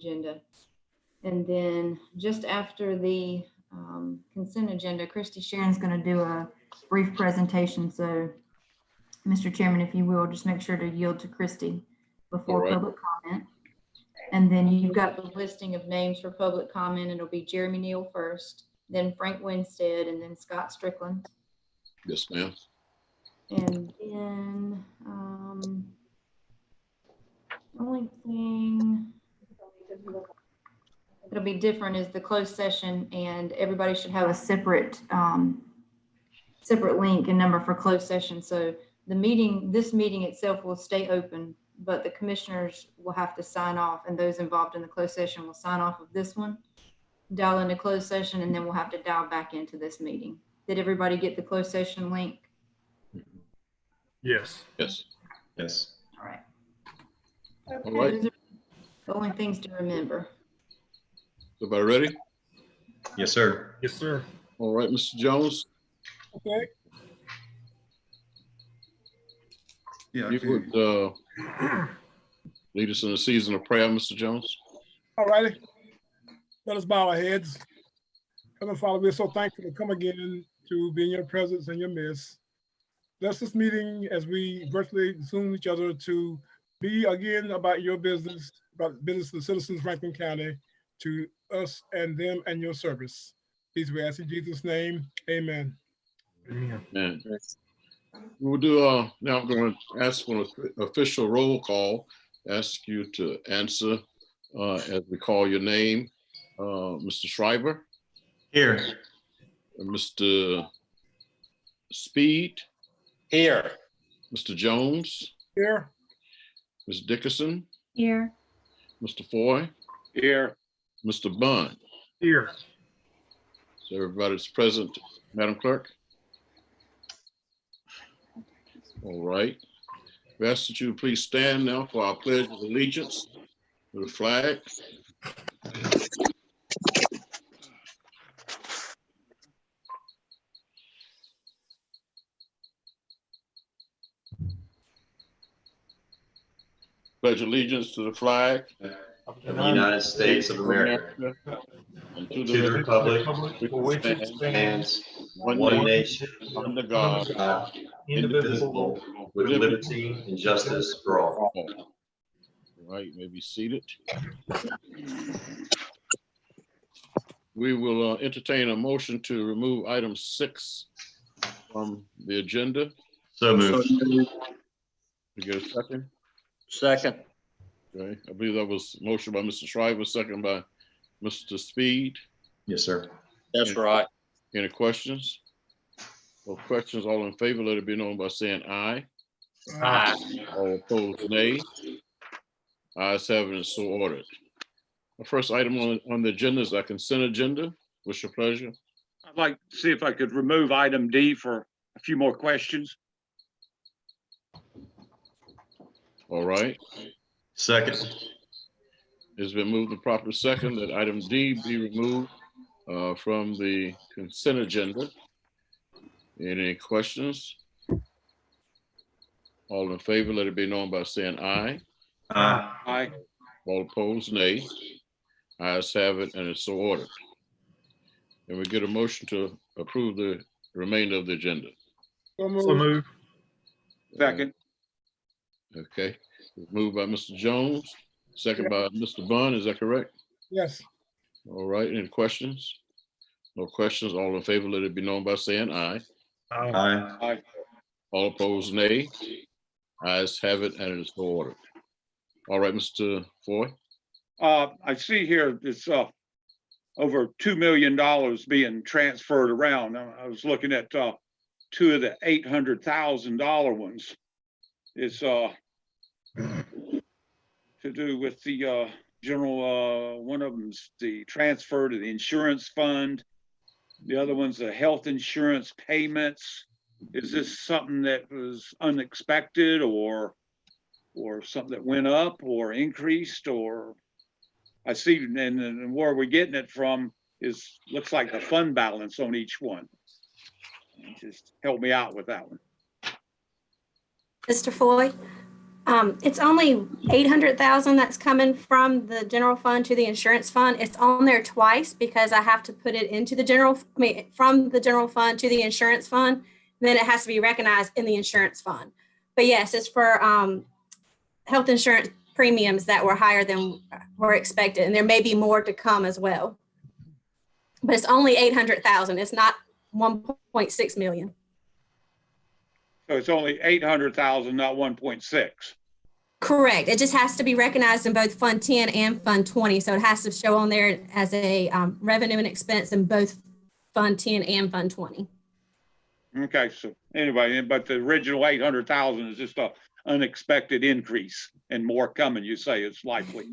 agenda. And then just after the consent agenda, Christy Sharon's going to do a brief presentation. So, Mr. Chairman, if you will, just make sure to yield to Christy before public comment. And then you've got the listing of names for public comment. It'll be Jeremy Neal first, then Frank Winstead, and then Scott Strickland. Yes, ma'am. And then the only thing that'll be different is the closed session, and everybody should have a separate separate link and number for closed session. So this meeting itself will stay open, but the commissioners will have to sign off, and those involved in the closed session will sign off of this one, dial into closed session, and then we'll have to dial back into this meeting. Did everybody get the closed session link? Yes. Yes. Yes. All right. All right. Those are the only things to remember. Everybody ready? Yes, sir. Yes, sir. All right, Mr. Jones. Okay. Yeah. You would lead us in a season of prayer, Mr. Jones. All righty. Let us bow our heads. Heavenly Father, we're so thankful to come again to be in your presence and your midst. Bless this meeting as we virtually Zoom each other to be again about your business, about the business of the citizens of Franklin County, to us and them and your service. These we ask in Jesus' name. Amen. Amen. Man. We'll do now I'm going to ask for an official roll call. Ask you to answer as we call your name. Mr. Schreiber. Here. Mr. Speed. Here. Mr. Jones. Here. Ms. Dickerson. Here. Mr. Foy. Here. Mr. Bunn. Here. So everybody's present, Madam Clerk. All right. We ask that you please stand now for our pledge of allegiance to the flag. Pledge allegiance to the flag Of the United States of America. and To the republic for which it stands, one nation, under God, indivisible, with liberty and justice for all. all right, you may be seated. We will entertain a motion to remove item 6 from the agenda. So moved. You get a second? Second. Okay, I believe that was motion by Mr. Schreiber, second by Mr. Speed. Yes, sir. That's right. Any questions? No questions, all in favor, let it be known by saying aye. Aye. All opposed, nay. Ayes have it, and so ordered. The first item on the agenda is our consent agenda. What's your pleasure? I'd like to see if I could remove item D for a few more questions. All right. Second. It's been moved and proper second that item D be removed from the consent agenda. Any questions? All in favor, let it be known by saying aye. Aye. Aye. All opposed, nay. Ayes have it, and it's so ordered. And we get a motion to approve the remainder of the agenda. So moved. Second. Okay, moved by Mr. Jones, second by Mr. Bunn, is that correct? Yes. All right, any questions? No questions, all in favor, let it be known by saying aye. Aye. Aye. All opposed, nay. Ayes have it, and it is so ordered. All right, Mr. Foy. I see here it's over $2 million being transferred around. I was looking at two of the $800,000 ones. It's to do with the general, one of them's the transfer to the insurance fund. The other one's the health insurance payments. Is this something that was unexpected or something that went up or increased? Or I see, and where we're getting it from is looks like the fund balance on each one. Just help me out with that one. Mr. Foy, It's only 800,000 that's coming from the general fund to the insurance fund. It's on there twice because I have to put it into the from the general fund to the insurance fund. Then it has to be recognized in the insurance fund. But yes, it's for health insurance premiums that were higher than were expected. And there may be more to come as well. But it's only 800,000. It's not 1.6 million. So it's only 800,000, not 1.6. Correct. It just has to be recognized in both Fund 10 and Fund 20. So it has to show on there as a revenue and expense in both Fund 10 and Fund 20. Okay, so anyway, but the original 800,000 is just a unexpected increase and more coming, you say it's likely.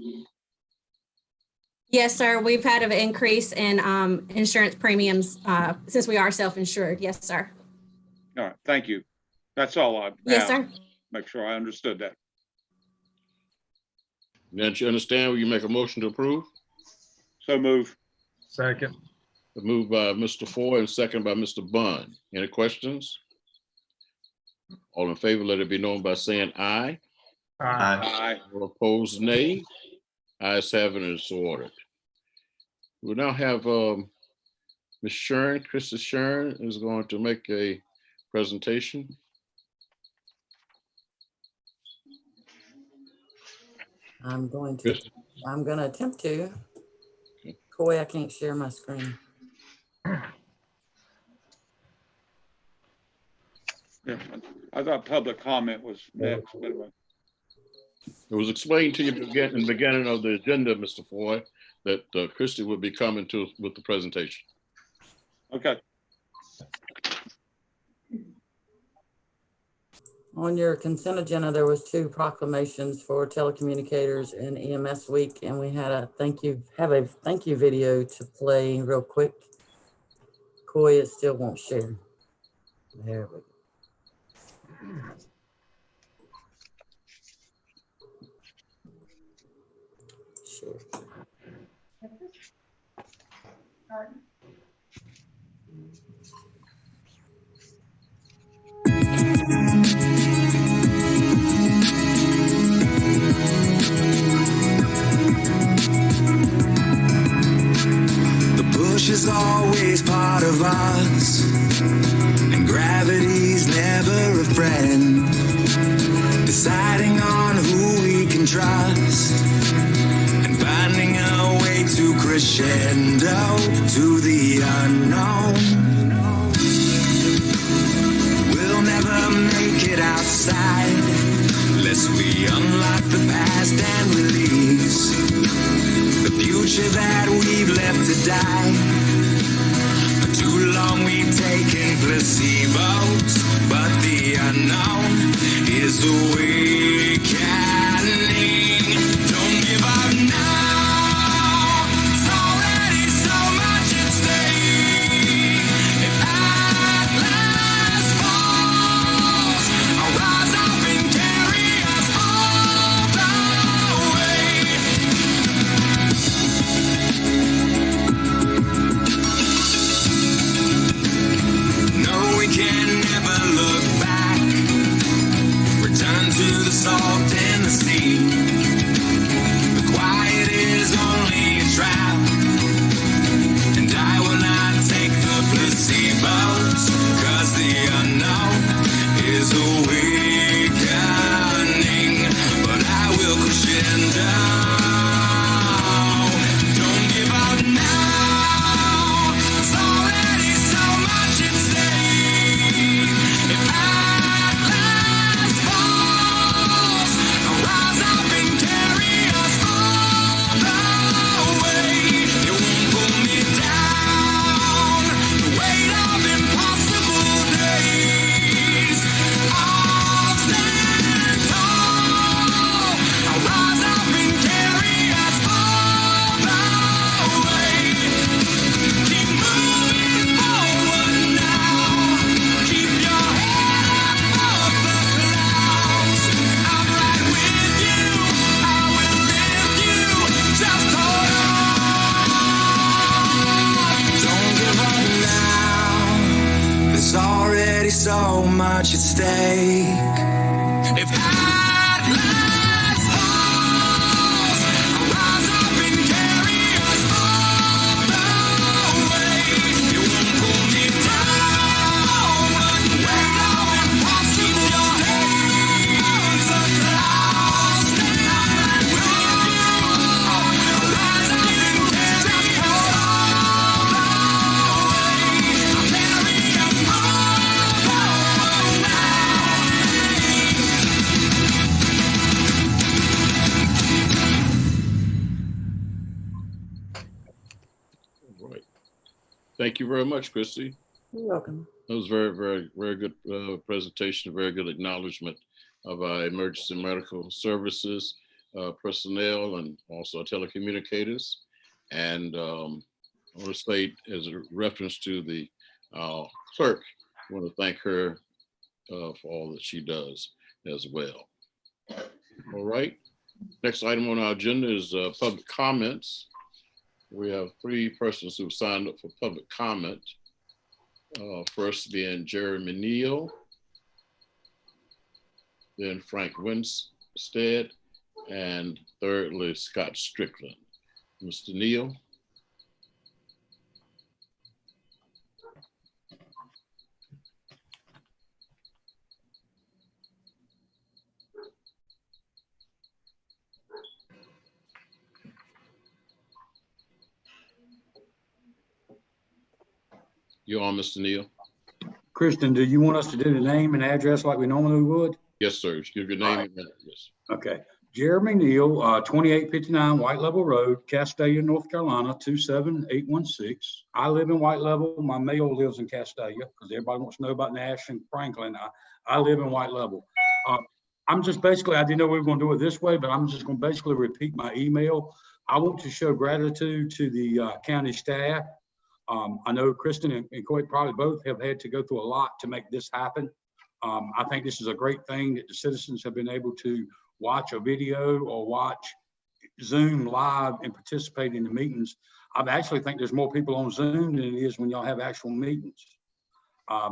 Yes, sir. We've had an increase in insurance premiums since we are self-insured. Yes, sir. All right, thank you. That's all I Yes, have. sir. Make sure I understood that. Now, you understand, will you make a motion to approve? So move. Second. Moved by Mr. Ford and second by Mr. Bond. Any questions? All in favor, let it be known by saying aye. Aye. All opposed, nay. Ayes have it, and it's ordered. We now have Ms. Sharon, Krista Sharon is going to make a presentation. I'm going to attempt to. Okay. Coy, I can't share my screen. Yeah, I thought public comment was next, but anyway. It was explained to you in the beginning of the agenda, Mr. Ford, that Christie would be coming with the presentation. Okay. On your consent agenda, there was 2 proclamations for telecommunicators and EMS week, and we had a thank you video to play real quick. Coy, it still won't share. There we go. Share. Push is always part of us, and gravity's never a friend. Deciding on who we can trust, and finding a way to crescendo to the unknown. We'll never make it outside unless we unlock the past and release the future that we've left to die. For too long we've taken placebos, but the unknown is awakening. Don't give up now. It's already so much at stake. If Atlas falls, I'll rise up and carry us all the way. No, we can never look back. Return to the salt and the sea. The quiet is only a trap, and I will not take the placebos, 'cause the unknown is awakening. But I will crescendo. Don't give up now. It's already so much at stake. If Atlas falls, I'll rise up and carry us all the way. It won't pull me down. The weight of impossible days. I'll stand tall. I'll rise up and carry us all the way. Keep moving forward now. Keep your head above the clouds. I'm right with you. I will lift you. Just hold on. Don't give up now. There's already so much at stake. If Atlas Thank you very much, Christy. You're welcome. That was very good presentation, very good acknowledgement of our emergency medical services personnel and also telecommunicators. And I want to state as a reference to the clerk, I want to thank her for all that she does as well. All right. Next item on our agenda is public comments. We have 3 persons who signed up for public comment. First being Jeremy Neal, then Frank Winstead, and thirdly, Scott Strickland. Mr. Neal. You're on, Mr. Neal. Kristen, do you want us to do the name and address like we normally would? Yes, sir. Give your name and address. Okay. Jeremy Neal, 2859 White Level Road, Castalia, North Carolina, 27816. I live in White Level. My male lives in Castalia because everybody wants to know about Nash and Franklin. I live in White Level. I'm just basically, I didn't know we were going to do it this way, but I'm just going to basically repeat my email. I want to show gratitude to the county staff. I know Kristen and Coy probably both have had to go through a lot to make this happen. I think this is a great thing that the citizens have been able to watch a video or watch Zoom live and participate in the meetings. I actually think there's more people on Zoom than it is when y'all have actual meetings. I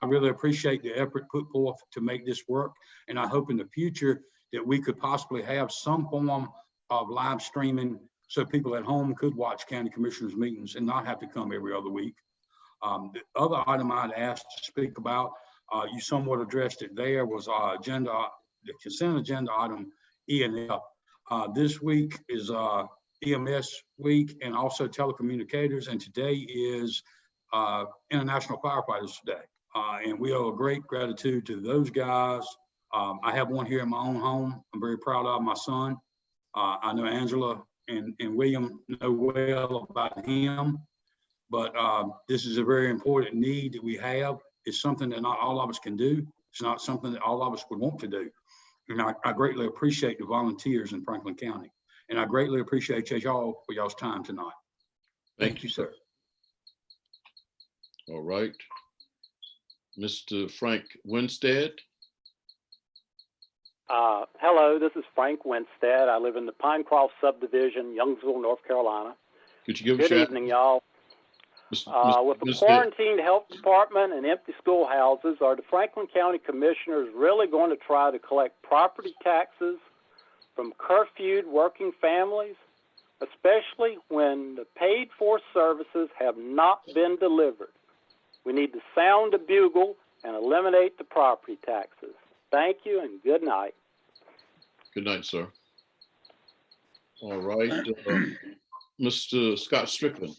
really appreciate the effort put forth to make this work. And I hope in the future that we could possibly have some form of live streaming so people at home could watch county commissioners meetings and not have to come every other week. The other item I'd asked to speak about, you somewhat addressed it there, was the consent agenda item E and F. This week is EMS week and also telecommunicators, and today is International Firefighters Day. And we owe a great gratitude to those guys. I have one here in my own home. I'm very proud of my son. I know Angela and William know well about him, but this is a very important need that we have. It's something that not all of us can do. It's not something that all of us would want to do. And I greatly appreciate the volunteers in Franklin County. And I greatly appreciate y'all for y'all's time tonight. Thank you, sir. All right. Mr. Frank Winstead. Hello, this is Frank Winstead. I live in the Pinecroft subdivision, Youngsville, North Carolina. Could you give us Good evening, y'all. With the quarantined health department and empty schoolhouses, are the Franklin County Commissioners really going to try to collect property taxes from curfewed working families, especially when the paid-for services have not been delivered? We need to sound the bugle and eliminate the property taxes. Thank you and good night. Good night, sir. All right. Mr. Scott Strickland.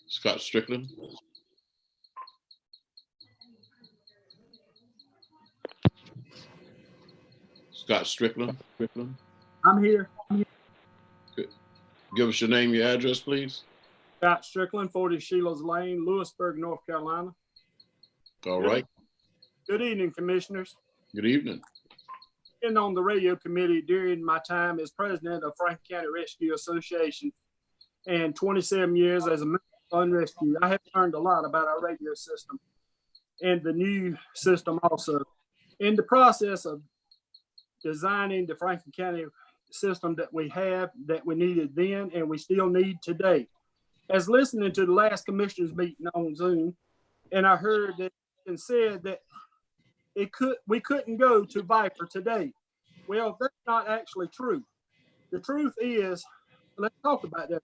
Scott Strickland. Scott Strickland. I'm here. Good. Give us your name, your address, please. Scott Strickland, 40 Sheila's Lane, Lewisburg, North Carolina. All right. Good evening, commissioners. Good evening. Been on the radio committee during my time as president of Franklin County Rescue Association and 27 years as a member of Fund Rescue. I have learned a lot about our radio system and the new system also. In the process of designing the Franklin County system that we have, that we needed then and we still need today. As listening to the last commissioners meeting on Zoom, and I heard that and said that we couldn't go to Viper today. Well, that's not actually true. The truth is, let's talk about that.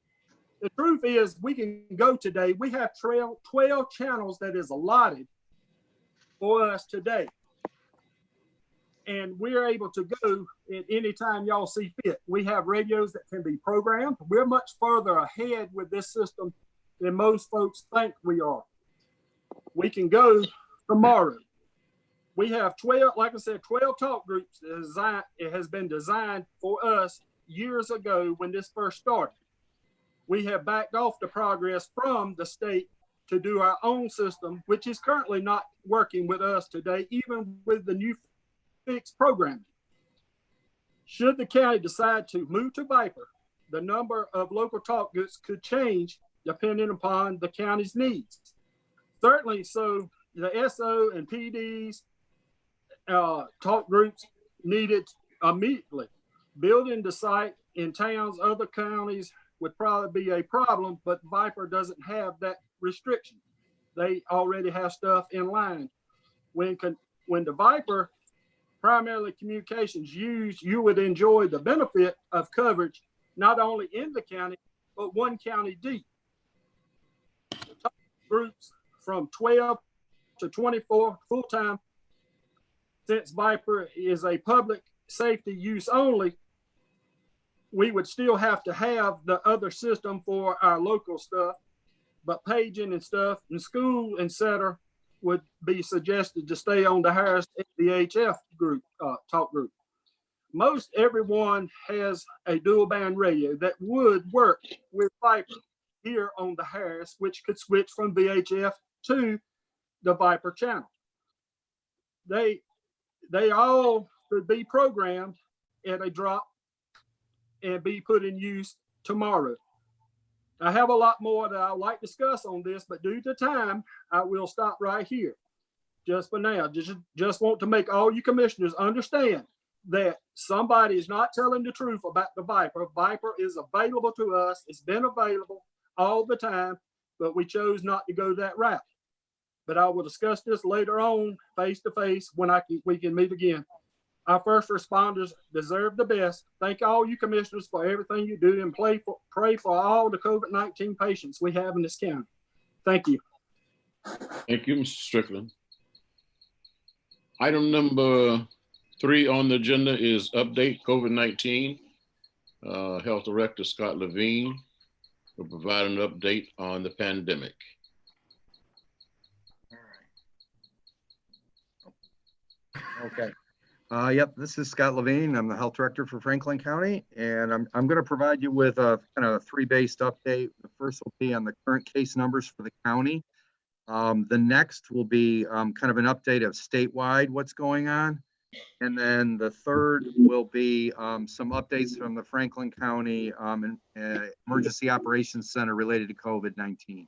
The truth is we can go today. We have 12 channels that is allotted for us today. And we're able to go at any time y'all see fit. We have radios that can be programmed. We're much further ahead with this system than most folks think we are. We can go tomorrow. We have 12, like I said, 12 talk groups. It has been designed for us years ago when this first started. We have backed off the progress from the state to do our own system, which is currently not working with us today, even with the new fixed programming. Should the county decide to move to Viper, the number of local talk groups could change depending upon the county's needs. Certainly, so the SO and PDs talk groups needed immediately. Building the site in towns, other counties would probably be a problem, but Viper doesn't have that restriction. They already have stuff in line. When the Viper primarily communications used, you would enjoy the benefit of coverage, not only in the county, but one county deep. Groups from 12 to 24 full-time. Since Viper is a public safety use only, we would still have to have the other system for our local stuff, but paging and stuff in school, etc., would be suggested to stay on the Harris VHF group, talk group. Most everyone has a dual band radio that would work with Viper here on the Harris, which could switch from VHF to the Viper channel. They all could be programmed at a drop and be put in use tomorrow. I have a lot more that I'd like to discuss on this, but due to time, I will stop right here. Just for now, just want to make all you commissioners understand that somebody is not telling the truth about the Viper. Viper is available to us. It's been available all the time, but we chose not to go that route. But I will discuss this later on face to face when we can meet again. Our first responders deserve the best. Thank all you commissioners for everything you do and pray for all the COVID-19 patients we have in this county. Thank you. Thank you, Mr. Strickland. Item number 3 on the agenda is update COVID-19. Health Director Scott Levine will provide an update on the pandemic. Okay. Yep, this is Scott Levine. I'm the health director for Franklin County, and I'm going to provide you with a kind of a 3-based update. The first will be on the current case numbers for the county. The next will be kind of an update of statewide what's going on. And then the third will be some updates from the Franklin County Emergency Operations Center related to COVID-19.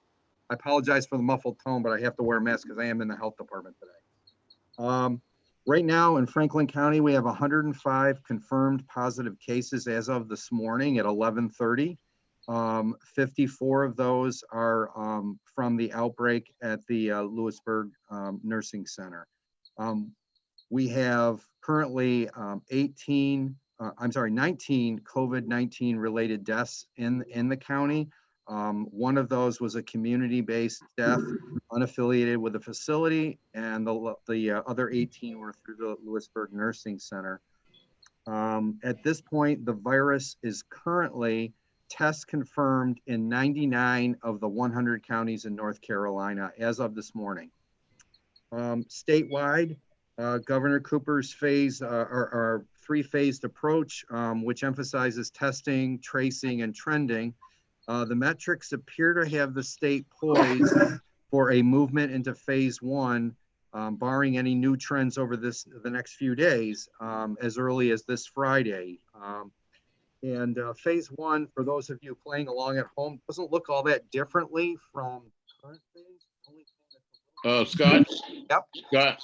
I apologize for the muffled tone, but I have to wear a mask because I am in the health department today. Right now in Franklin County, we have 105 confirmed positive cases as of this morning at 11:30. 54 of those are from the outbreak at the Lewisburg Nursing Center. We have currently 19 COVID-19 related deaths in the county. One of those was a community-based death unaffiliated with the facility, and the other 18 were through the Lewisburg Nursing Center. At this point, the virus is currently test confirmed in 99 of the 100 counties in North Carolina as of this morning. Statewide, Governor Cooper's our 3-phased approach, which emphasizes testing, tracing, and trending. The metrics appear to have the state poised for a movement into phase 1, barring any new trends over the next few days, as early as this Friday. Phase 1, for those of you playing along at home, doesn't look all that differently from current phase. Scott? Yep. Scott,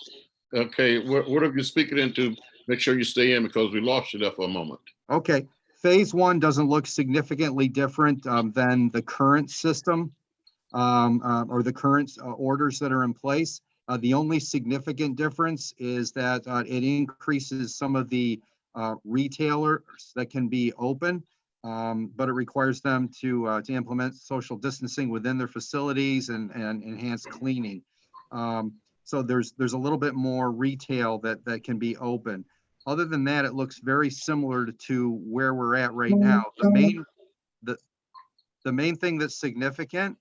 okay, what are you speaking into? Make sure you stay in because we lost you there for a moment. Okay. Phase 1 doesn't look significantly different than the current system or the current orders that are in place. The only significant difference is that it increases some of the retailers that can be open, but it requires them to implement social distancing within their facilities and enhanced cleaning. So there's a little bit more retail that can be open. Other than that, it looks very similar to where we're at right now. The main thing that's significant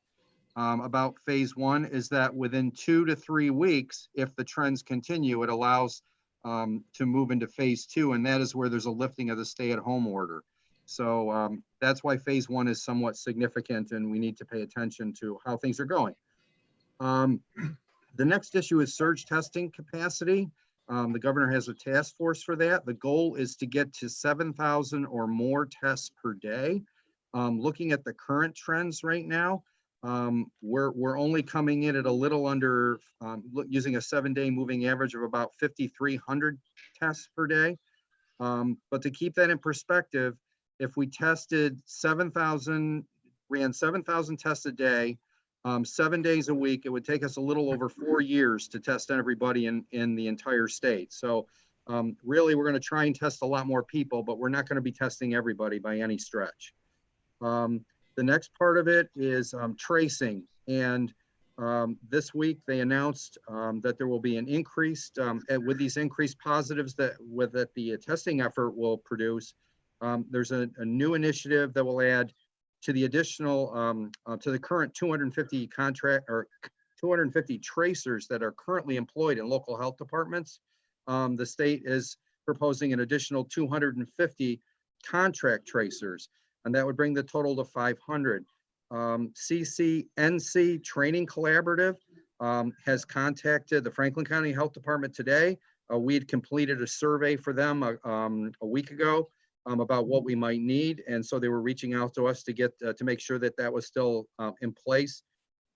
about phase 1 is that within 2 to 3 weeks, if the trends continue, it allows to move into phase 2, and that is where there's a lifting of the stay-at-home order. So that's why phase one is somewhat significant, and we need to pay attention to how things are going. The next issue is surge testing capacity. The governor has a task force for that. The goal is to get to 7,000 or more tests per day. Looking at the current trends right now, we're only coming in at a little under, using a 7-day moving average of about 5,300 tests per day. But to keep that in perspective, if we tested 7,000, ran 7,000 tests a day, 7 days a week, it would take us a little over 4 years to test everybody in the entire state. So really, we're going to try and test a lot more people, but we're not going to be testing everybody by any stretch. The next part of it is tracing. And this week, they announced that there will be an increased, with these increased positives that the testing effort will produce. There's a new initiative that will add to the additional, to the current 250 250 tracers that are currently employed in local health departments. The state is proposing an additional 250 contract tracers, and that would bring the total to 500. CCNC Training Collaborative has contacted the Franklin County Health Department today. We had completed a survey for them a week ago about what we might need, and so they were reaching out to us to get to make sure that that was still in place.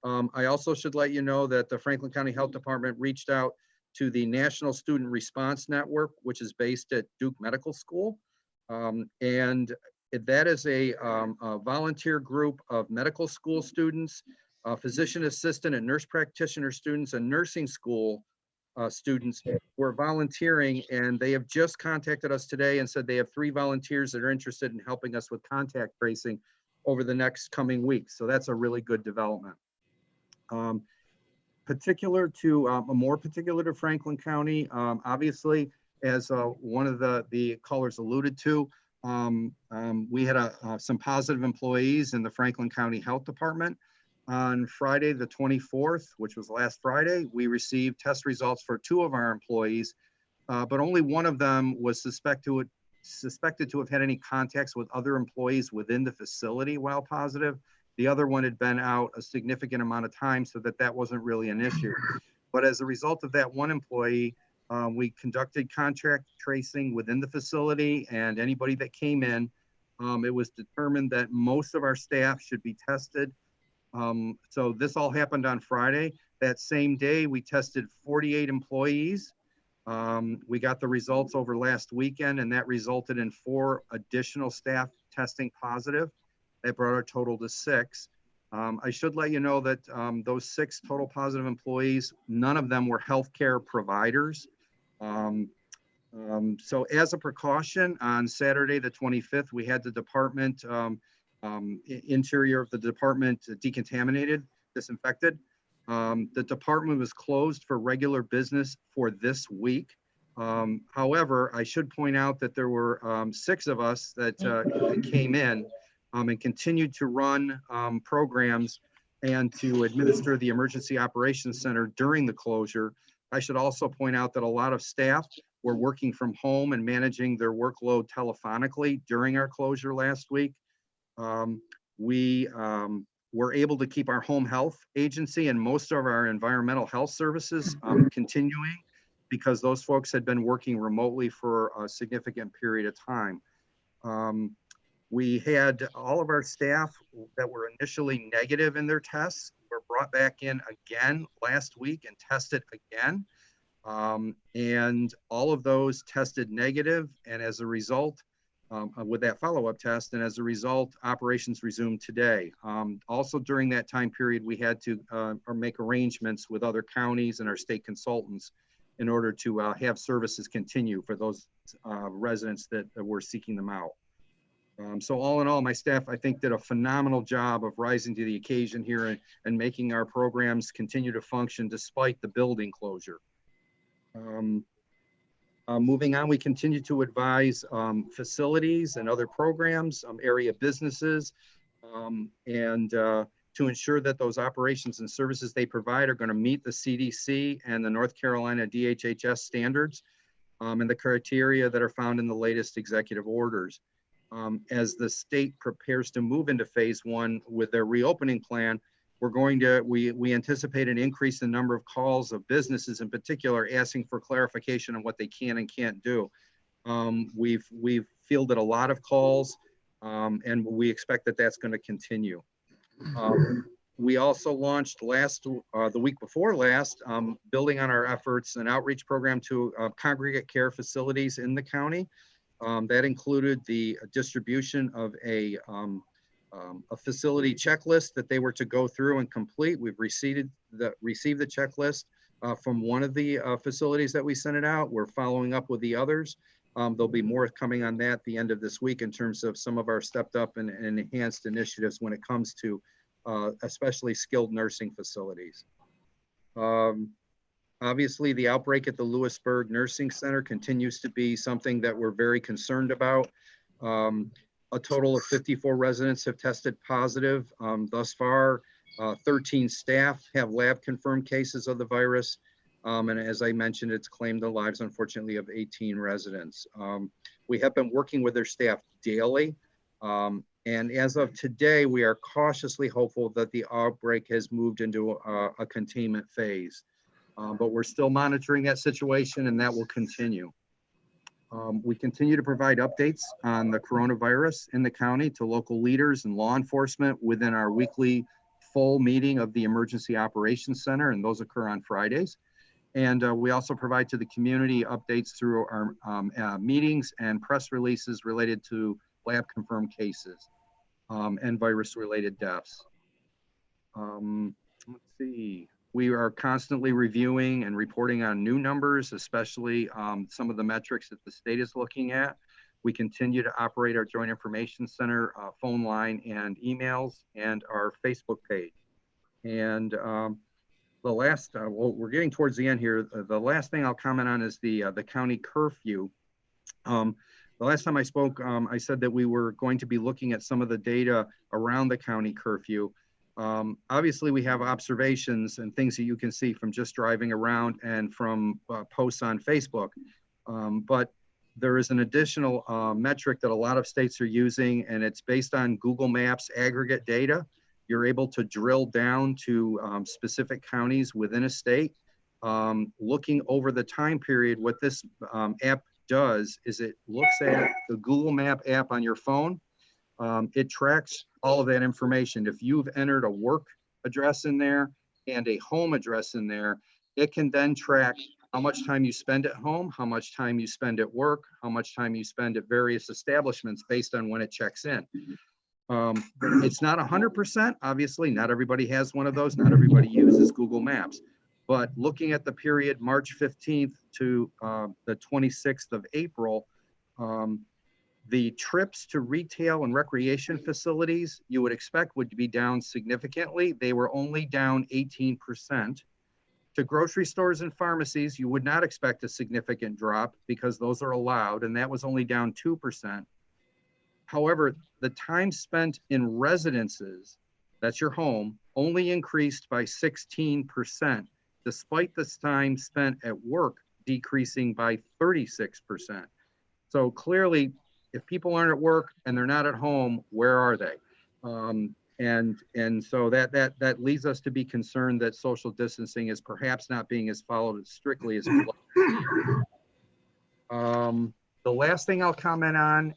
I also should let you know that the Franklin County Health Department reached out to the National Student Response Network, which is based at Duke Medical School, and that is a volunteer group of medical school students, physician assistant and nurse practitioner students, and nursing school students who are volunteering, and they have just contacted us today and said they have 3 volunteers that are interested in helping us with contact tracing over the next coming weeks. So that's a really good development. Particular to more particular to Franklin County, obviously, as one of the callers alluded to, we had some positive employees in the Franklin County Health Department. On Friday, the 24th, which was last Friday, we received test results for 2 of our employees, but only one of them was suspected to have had any contacts with other employees within the facility while positive. The other one had been out a significant amount of time, so that wasn't really an issue. But as a result of that one employee, we conducted contact tracing within the facility, and anybody that came in, it was determined that most of our staff should be tested. So this all happened on Friday. That same day, we tested 48 employees. We got the results over last weekend, and that resulted in 4 additional staff testing positive. That brought our total to 6. I should let you know that those 6 total positive employees, none of them were healthcare providers. So as a precaution, on Saturday, the 25th, we had the department, interior of the department decontaminated, disinfected. The department was closed for regular business for this week. However, I should point out that there were 6 of us that came in and continued to run programs and to administer the Emergency Operations Center during the closure. I should also point out that a lot of staff were working from home and managing their workload telephonically during our closure last week. We were able to keep our home health agency and most of our environmental health services continuing, because those folks had been working remotely for a significant period of time. We had all of our staff that were initially negative in their tests were brought back in again last week and tested again. And all of those tested negative, and as a result, with that follow-up test, and as a result, operations resumed today. Also during that time period, we had to make arrangements with other counties and our state consultants in order to have services continue for those residents that were seeking them out. So all in all, my staff, I think, did a phenomenal job of rising to the occasion here and making our programs continue to function despite the building closure. Moving on, we continue to advise facilities and other programs, area businesses, and to ensure that those operations and services they provide are going to meet the CDC and the North Carolina DHHS standards and the criteria that are found in the latest executive orders. as the state prepares to move into phase one with their reopening plan, we anticipate an increase in number of calls of businesses in particular asking for clarification on what they can and can't do. We've fielded a lot of calls, and we expect that that's going to continue. We also launched the week before last, building on our efforts, an outreach program to congregate care facilities in the county. That included the distribution of a facility checklist that they were to go through and complete. We've received the checklist from one of the facilities that we sent it out. We're following up with the others. There'll be more coming on that at the end of this week in terms of some of our stepped up and enhanced initiatives when it comes to especially skilled nursing facilities. Obviously, the outbreak at the Lewisburg Nursing Center continues to be something that we're very concerned about. A total of 54 residents have tested positive thus far. 13 staff have lab confirmed cases of the virus. And as I mentioned, it's claimed the lives, unfortunately, of 18 residents. We have been working with their staff daily. And as of today, we are cautiously hopeful that the outbreak has moved into a containment phase. But we're still monitoring that situation, and that will continue. We continue to provide updates on the coronavirus in the county to local leaders and law enforcement within our weekly full meeting of the Emergency Operations Center, and those occur on Fridays. And we also provide to the community updates through our meetings and press releases related to lab confirmed cases and virus related deaths. Let's see. We are constantly reviewing and reporting on new numbers, especially some of the metrics that the state is looking at. We continue to operate our Joint Information Center phone line and emails and our Facebook page. And the last, well, we're getting towards the end here. The last thing I'll comment on is the county curfew. The last time I spoke, I said that we were going to be looking at some of the data around the county curfew. Obviously, we have observations and things that you can see from just driving around and from posts on Facebook. But there is an additional metric that a lot of states are using, and it's based on Google Maps aggregate data. You're able to drill down to specific counties within a state. Looking over the time period, what this app does is it looks at the Google Map app on your phone. It tracks all of that information. If you've entered a work address in there and a home address in there, it can then track how much time you spend at home, how much time you spend at work, how much time you spend at various establishments based on when it checks in. It's not 100%, obviously, not everybody has one of those, not everybody uses Google Maps. But looking at the period March 15th to the 26th of April, the trips to retail and recreation facilities you would expect would be down significantly. They were only down 18%. To grocery stores and pharmacies, you would not expect a significant drop because those are allowed, and that was only down 2%. However, the time spent in residences, that's your home, only increased by 16%, despite the time spent at work decreasing by 36%. So clearly, if people aren't at work and they're not at home, where are they? And so that leads us to be concerned that social distancing is perhaps not being as followed as strictly as we'd like. The last thing I'll comment on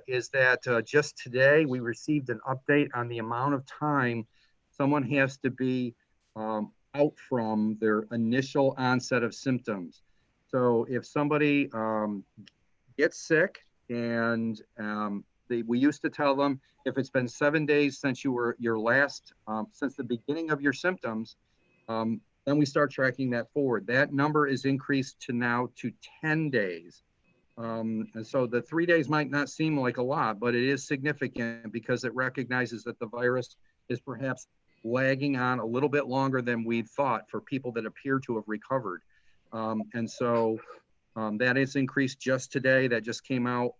is that just today we received an update on the amount of time someone has to be out from their initial onset of symptoms. So if somebody gets sick, and we used to tell them if it's been 7 days since you were since the beginning of your symptoms, then we start tracking that forward. That number is increased to now to 10 days. And so the 3 days might not seem like a lot, but it is significant because it recognizes that the virus is perhaps lagging on a little bit longer than we'd thought for people that appear to have recovered. And so that is increased just today. That just came out.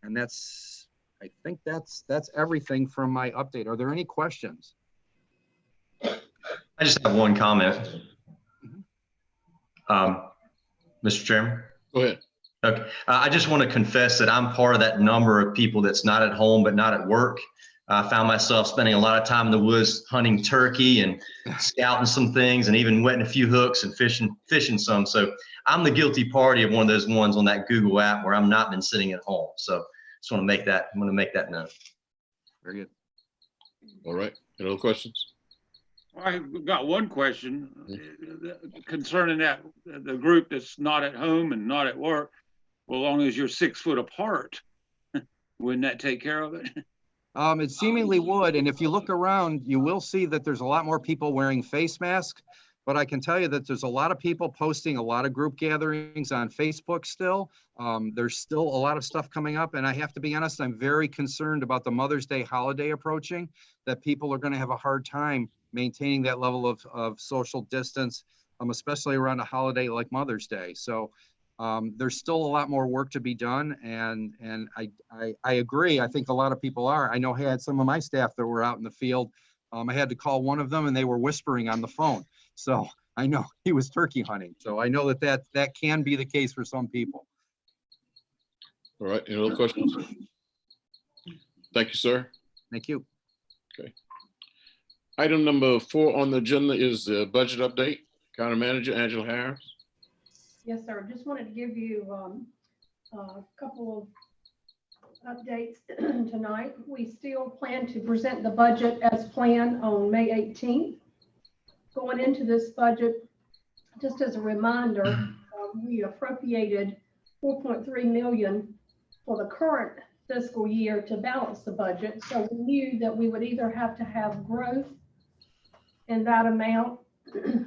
And I think that's everything from my update. Are there any questions? I just have one comment. Mr. Chairman? Go ahead. Okay. I just want to confess that I'm part of that number of people that's not at home but not at work. I found myself spending a lot of time in the woods hunting turkey and scouting some things and even wetting a few hooks and fishing some. So I'm the guilty party of one of those ones on that Google app where I'm not been sitting at home. So just want to make that known. Very good. All right. Any other questions? I've got one question concerning that the group that's not at home and not at work. Well, as long as you're 6 foot apart, wouldn't that take care of it? It seemingly would. And if you look around, you will see that there's a lot more people wearing face masks. But I can tell you that there's a lot of people posting a lot of group gatherings on Facebook still. There's still a lot of stuff coming up. And I have to be honest, I'm very concerned about the Mother's Day holiday approaching, that people are going to have a hard time maintaining that level of social distance, especially around a holiday like Mother's Day. So there's still a lot more work to be done. And I agree. I think a lot of people are. I know I had some of my staff that were out in the field. I had to call one of them and they were whispering on the phone. So I know he was turkey hunting. So I know that can be the case for some people. All right. Any other questions? Thank you, sir. Thank you. Okay. Item number 4 on the agenda is the budget update. County Manager Angela Harris. Yes, sir. Just wanted to give you a couple of updates tonight. We still plan to present the budget as planned on May 18th. Going into this budget, just as a reminder, we appropriated $4.3 million for the current fiscal year to balance the budget. So we knew that we would either have to have growth in that amount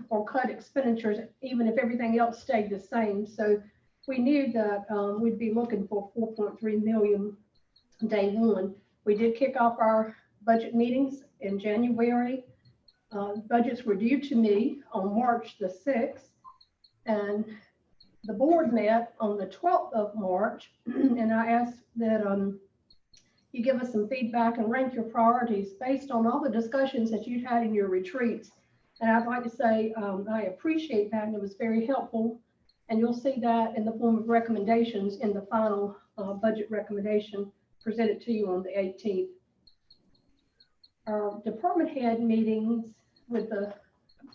or cut expenditures, even if everything else stayed the same. So we knew that we'd be looking for 4.3 million day one. We did kick off our budget meetings in January. Budgets were due to me on March the 6th, and the board met on the 12th of March, and I asked that you give us some feedback and rank your priorities based on all the discussions that you'd had in your retreats. And I'd like to say I appreciate that, and it was very helpful. And you'll see that in the form of recommendations in the final budget recommendation presented to you on the 18th. Our department head meetings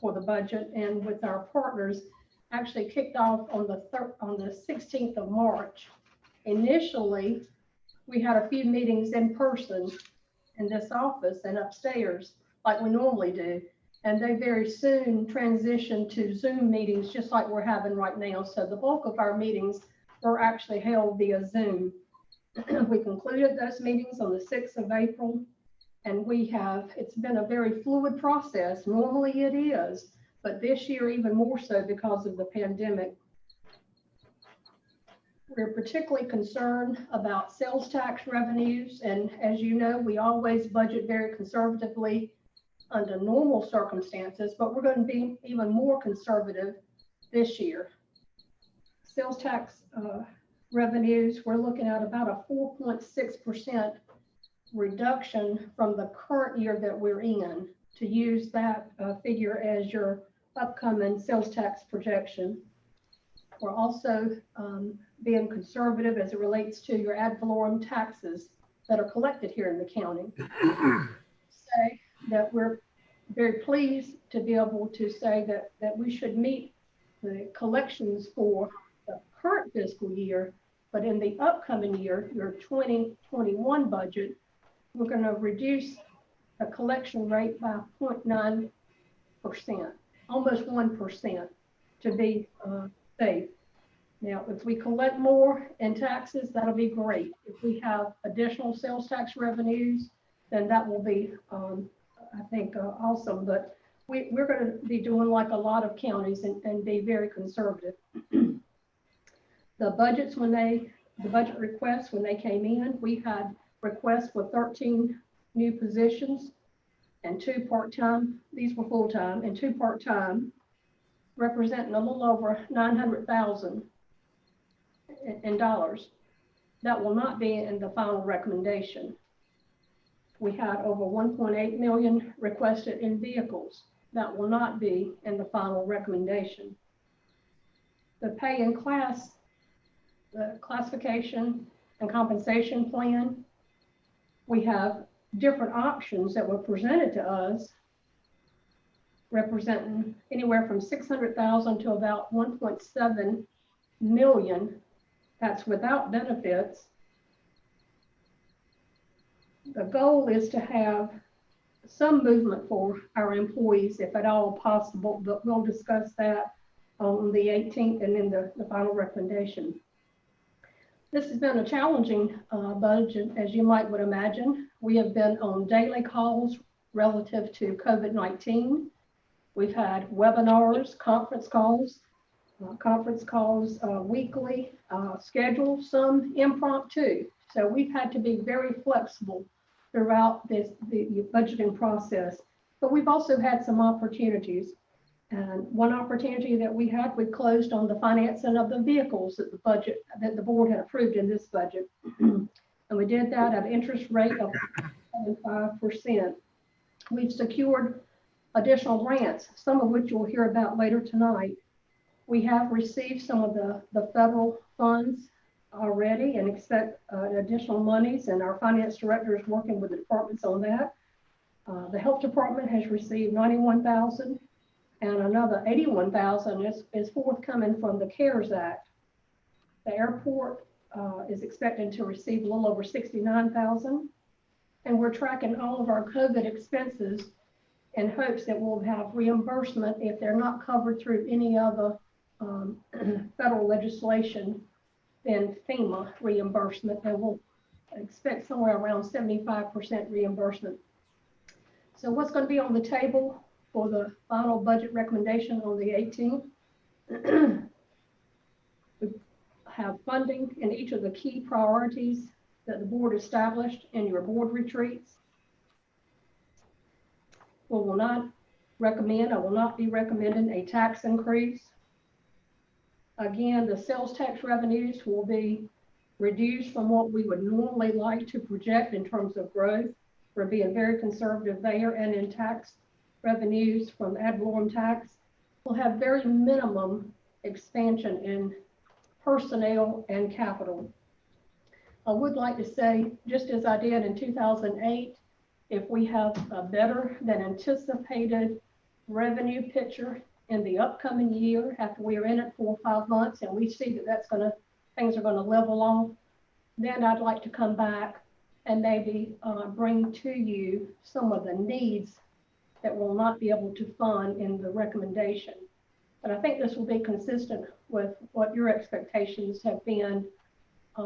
for the budget and with our partners actually kicked off on the 16th of March. Initially, we had a few meetings in person in this office and upstairs like we normally do. And they very soon transitioned to Zoom meetings, just like we're having right now. So the bulk of our meetings were actually held via Zoom. We concluded those meetings on the 6th of April, and it's been a very fluid process. Normally it is, but this year even more so because of the pandemic. We're particularly concerned about sales tax revenues. And as you know, we always budget very conservatively under normal circumstances, but we're going to be even more conservative this year. Sales tax revenues, we're looking at about a 4.6% reduction from the current year that we're in, to use that figure as your upcoming sales tax projection. We're also being conservative as it relates to your ad valorem taxes that are collected here in the county. Say that we're very pleased to be able to say that we should meet the collections for the current fiscal year, but in the upcoming year, your 2021 budget, we're going to reduce the collection rate by 0.9%, almost 1%, to be safe. Now, if we collect more in taxes, that'll be great. If we have additional sales tax revenues, then that will be, I think, awesome. But we're going to be doing like a lot of counties and be very conservative. The budget requests, when they came in, we had requests for 13 new positions and 2 part-time. These were full-time and 2 part-time, representing a little over $900,000 in dollars. That will not be in the final recommendation. We had over 1.8 million requested in vehicles. That will not be in the final recommendation. The pay in class the classification and compensation plan. We have different options that were presented to us, representing anywhere from 600,000 to about 1.7 million. That's without benefits. The goal is to have some movement for our employees, if at all possible, but we'll discuss that on the 18th and in the final recommendation. This has been a challenging budget, as you might would imagine. We have been on daily calls relative to COVID-19. We've had webinars, conference calls weekly, scheduled, some impromptu. So we've had to be very flexible throughout the budgeting process, but we've also had some opportunities. And one opportunity that we had, we closed on the financing of the vehicles that the board had approved in this budget. And we did that at an interest rate of 5%. We've secured additional grants, some of which you'll hear about later tonight. We have received some of the federal funds already and expect additional monies, and our finance director is working with the departments on that. The health department has received $91,000, and another $81,000 is forthcoming from the CARES Act. The airport is expected to receive a little over $69,000, and we're tracking all of our COVID expenses in hopes that we'll have reimbursement if they're not covered through any other federal legislation than FEMA reimbursement, and we'll expect somewhere around 75% reimbursement. So what's going to be on the table for the final budget recommendation on the 18th? We have funding in each of the key priorities that the board established in your board retreats. I will not be recommending a tax increase. Again, the sales tax revenues will be reduced from what we would normally like to project in terms of growth. We're being very conservative there, and in tax revenues from ad valorem tax, we'll have very minimum expansion in personnel and capital. I would like to say, just as I did in 2008, if we have a better than anticipated revenue picture in the upcoming year, after we are in it 4 or 5 months, and we see that things are gonna level off, then I'd like to come back and maybe bring to you some of the needs that we'll not be able to fund in the recommendation. But I think this will be consistent with what your expectations have been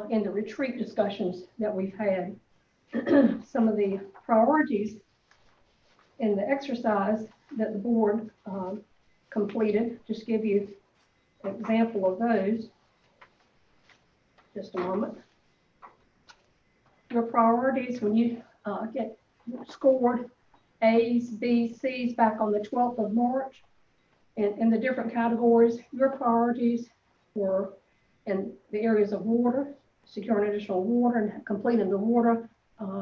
in the retreat discussions that we've had. Some of the priorities in the exercise that the board completed, just give you an example of those. Just a moment. Your priorities, when you get scored A's, B's, C's back on the 12th of March in the different categories, your priorities were in the areas of water, securing additional water and completing the water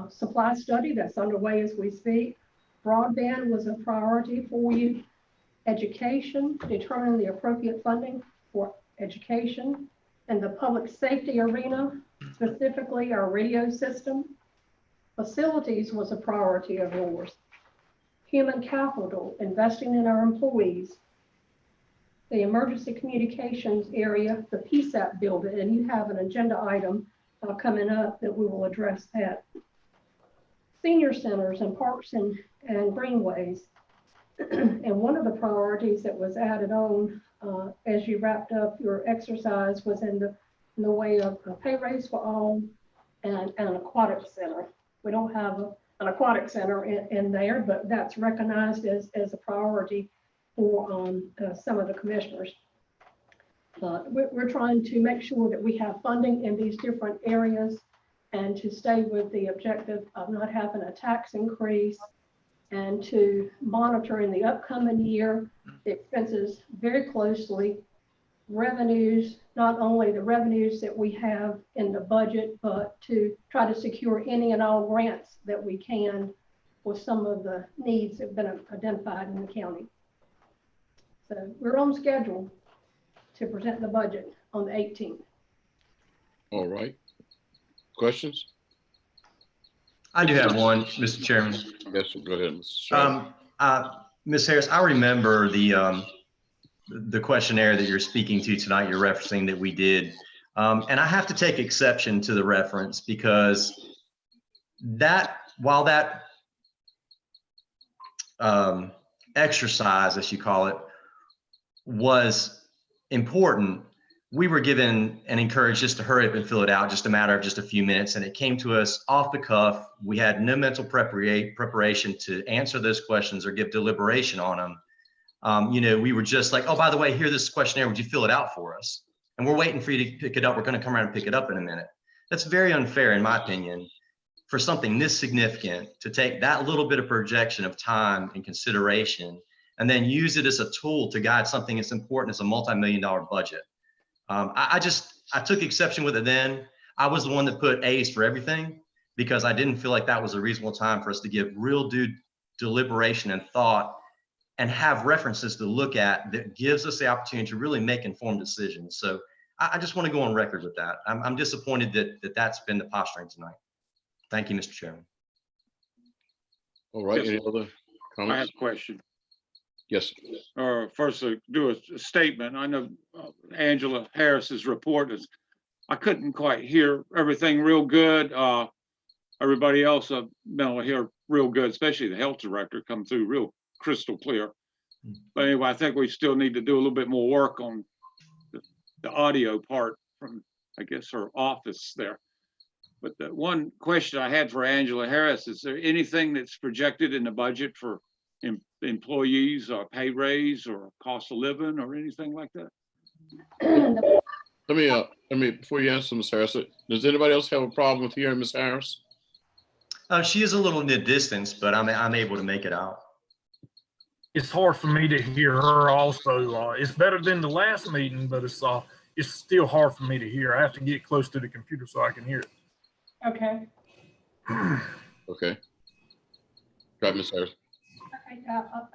supply study that's underway as we speak. Broadband was a priority for you. Education, determining the appropriate funding for education. And the public safety arena, specifically our radio system. Facilities was a priority of yours. Human capital, investing in our employees. The emergency communications area, the PSAP building, and you have an agenda item coming up that we will address that. Senior centers and parks and greenways. And one of the priorities that was added on as you wrapped up your exercise was in the way of a pay raise for all and an aquatic center. We don't have an aquatic center in there, but that's recognized as a priority for some of the commissioners. We're trying to make sure that we have funding in these different areas and to stay with the objective of not having a tax increase and to monitor in the upcoming year the expenses very closely, revenues, not only the revenues that we have in the budget, but to try to secure any and all grants that we can for some of the needs that have been identified in the county. So we're on schedule to present the budget on the 18th. All right. Questions? I do have one, Mr. Chairman. Yes, go ahead, Mr. Schreiber. Ms. Harris, I remember the questionnaire that you're speaking to tonight, you're referencing that we did. And I have to take exception to the reference because while that exercise, as you call it, was important, we were given and encouraged just to hurry up and fill it out, just a matter of just a few minutes. And it came to us off the cuff. We had no mental preparation to answer those questions or give deliberation on them. We were just like, oh, by the way, here, this questionnaire, would you fill it out for us? And we're waiting for you to pick it up. We're going to come around and pick it up in a minute. That's very unfair, in my opinion, for something this significant to take that little bit of projection of time and consideration and then use it as a tool to guide something as important as a multi-million-dollar budget. I took exception with it then. I was the one that put A's for everything because I didn't feel like that was a reasonable time for us to give real due deliberation and thought and have references to look at that gives us the opportunity to really make informed decisions. So I just want to go on record with that. I'm disappointed that's been the posturing tonight. Thank you, Mr. Chairman. All right, any other comments? I have a question. Yes. First, do a statement. I know Angela Harris's report is, I couldn't quite hear everything real good. Everybody else I've been able to hear real good, especially the health director come through real crystal clear. But anyway, I think we still need to do a little bit more work on the audio part from, I guess, her office there. But the one question I had for Angela Harris, is there anything that's projected in the budget for employees or pay raise or cost of living or anything like that? Let me, before you answer, Ms. Harris, does anybody else have a problem with hearing Ms. Harris? She is a little in the distance, but I'm able to make it out. It's hard for me to hear her also. It's better than the last meeting, but it's still hard for me to hear. I have to get close to the computer so I can hear it. Okay. Okay. Go ahead, Ms. Harris. Okay,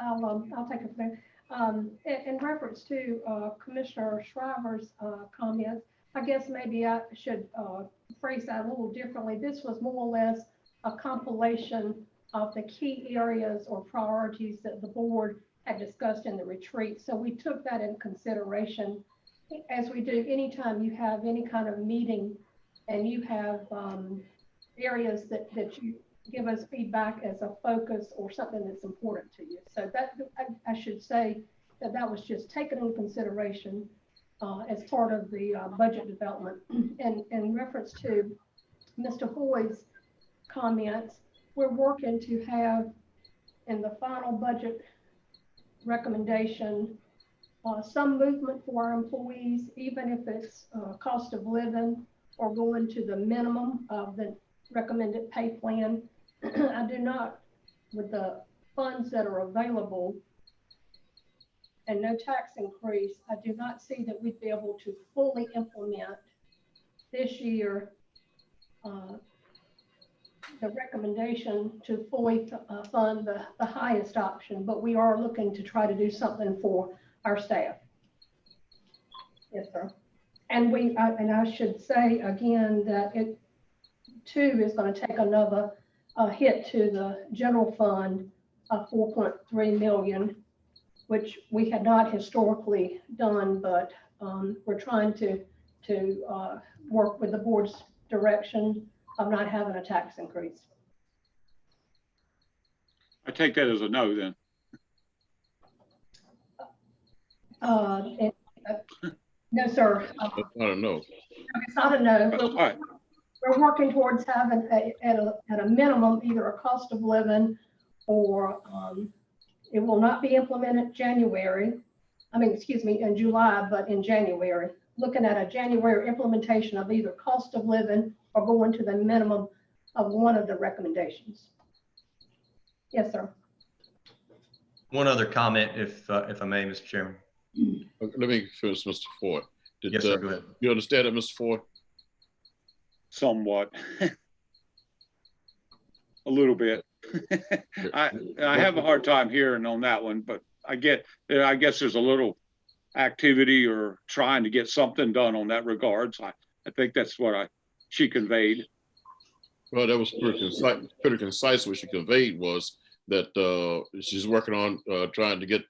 I'll take it from there. In reference to Commissioner Shriver's comments, I guess maybe I should phrase that a little differently. This was more or less a compilation of the key areas or priorities that the board had discussed in the retreat. So we took that in consideration, as we do anytime you have any kind of meeting and you have areas that you give us feedback as a focus or something that's important to you. So that I should say that was just taken into consideration as part of the budget development. And in reference to Mr. Hoy's comments, we're working to have in the final budget recommendation some movement for our employees, even if it's cost of living or going to the minimum of the recommended pay plan. I do not, with the funds that are available and no tax increase, I do not see that we'd be able to fully implement this year the recommendation to fully fund the highest option, but we are looking to try to do something for our staff. Yes, sir. And I should say again that it too is going to take another hit to the general fund of 4.3 million, which we had not historically done, but we're trying to work with the board's direction of not having a tax increase. I take that as a no then. No, sir. It's not a no. It's not a no. We're working towards having at a minimum either a cost of living or it will not be implemented in July, but in January. Looking at a January implementation of either cost of living or going to the minimum of one of the recommendations. Yes, sir. One other comment, if I may, Mr. Chairman. Let me finish, Mr. Ford. Yes, sir, go ahead. You understand it, Mr. Ford? Somewhat. A little bit. I have a hard time hearing on that one, but I guess there's a little activity or trying to get something done on that regards. I think that's what she conveyed. Well, that was pretty concise. What she conveyed was that she's working on trying to get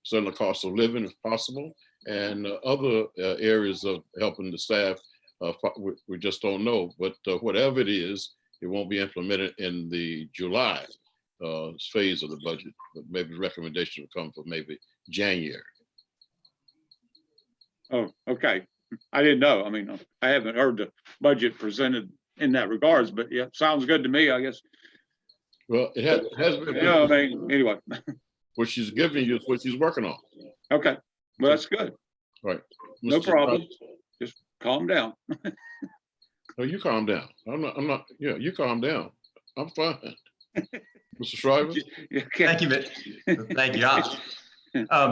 certain cost of living if possible, and other areas of helping the staff. We just don't know, but whatever it is, it won't be implemented in the July phase of the budget, but maybe the recommendation will come for maybe January. Oh, okay. I didn't know. I mean, I haven't heard the budget presented in that regards, but yeah, sounds good to me, I guess. Well, it has been. Yeah, I mean, anyway. What she's giving you is what she's working on. Okay, well, that's good. Right. No problem. Just calm down. No, you calm down. I'm not, yeah, you calm down. I'm fine. Mr. Shriver? Thank you, Mitch. Thank you.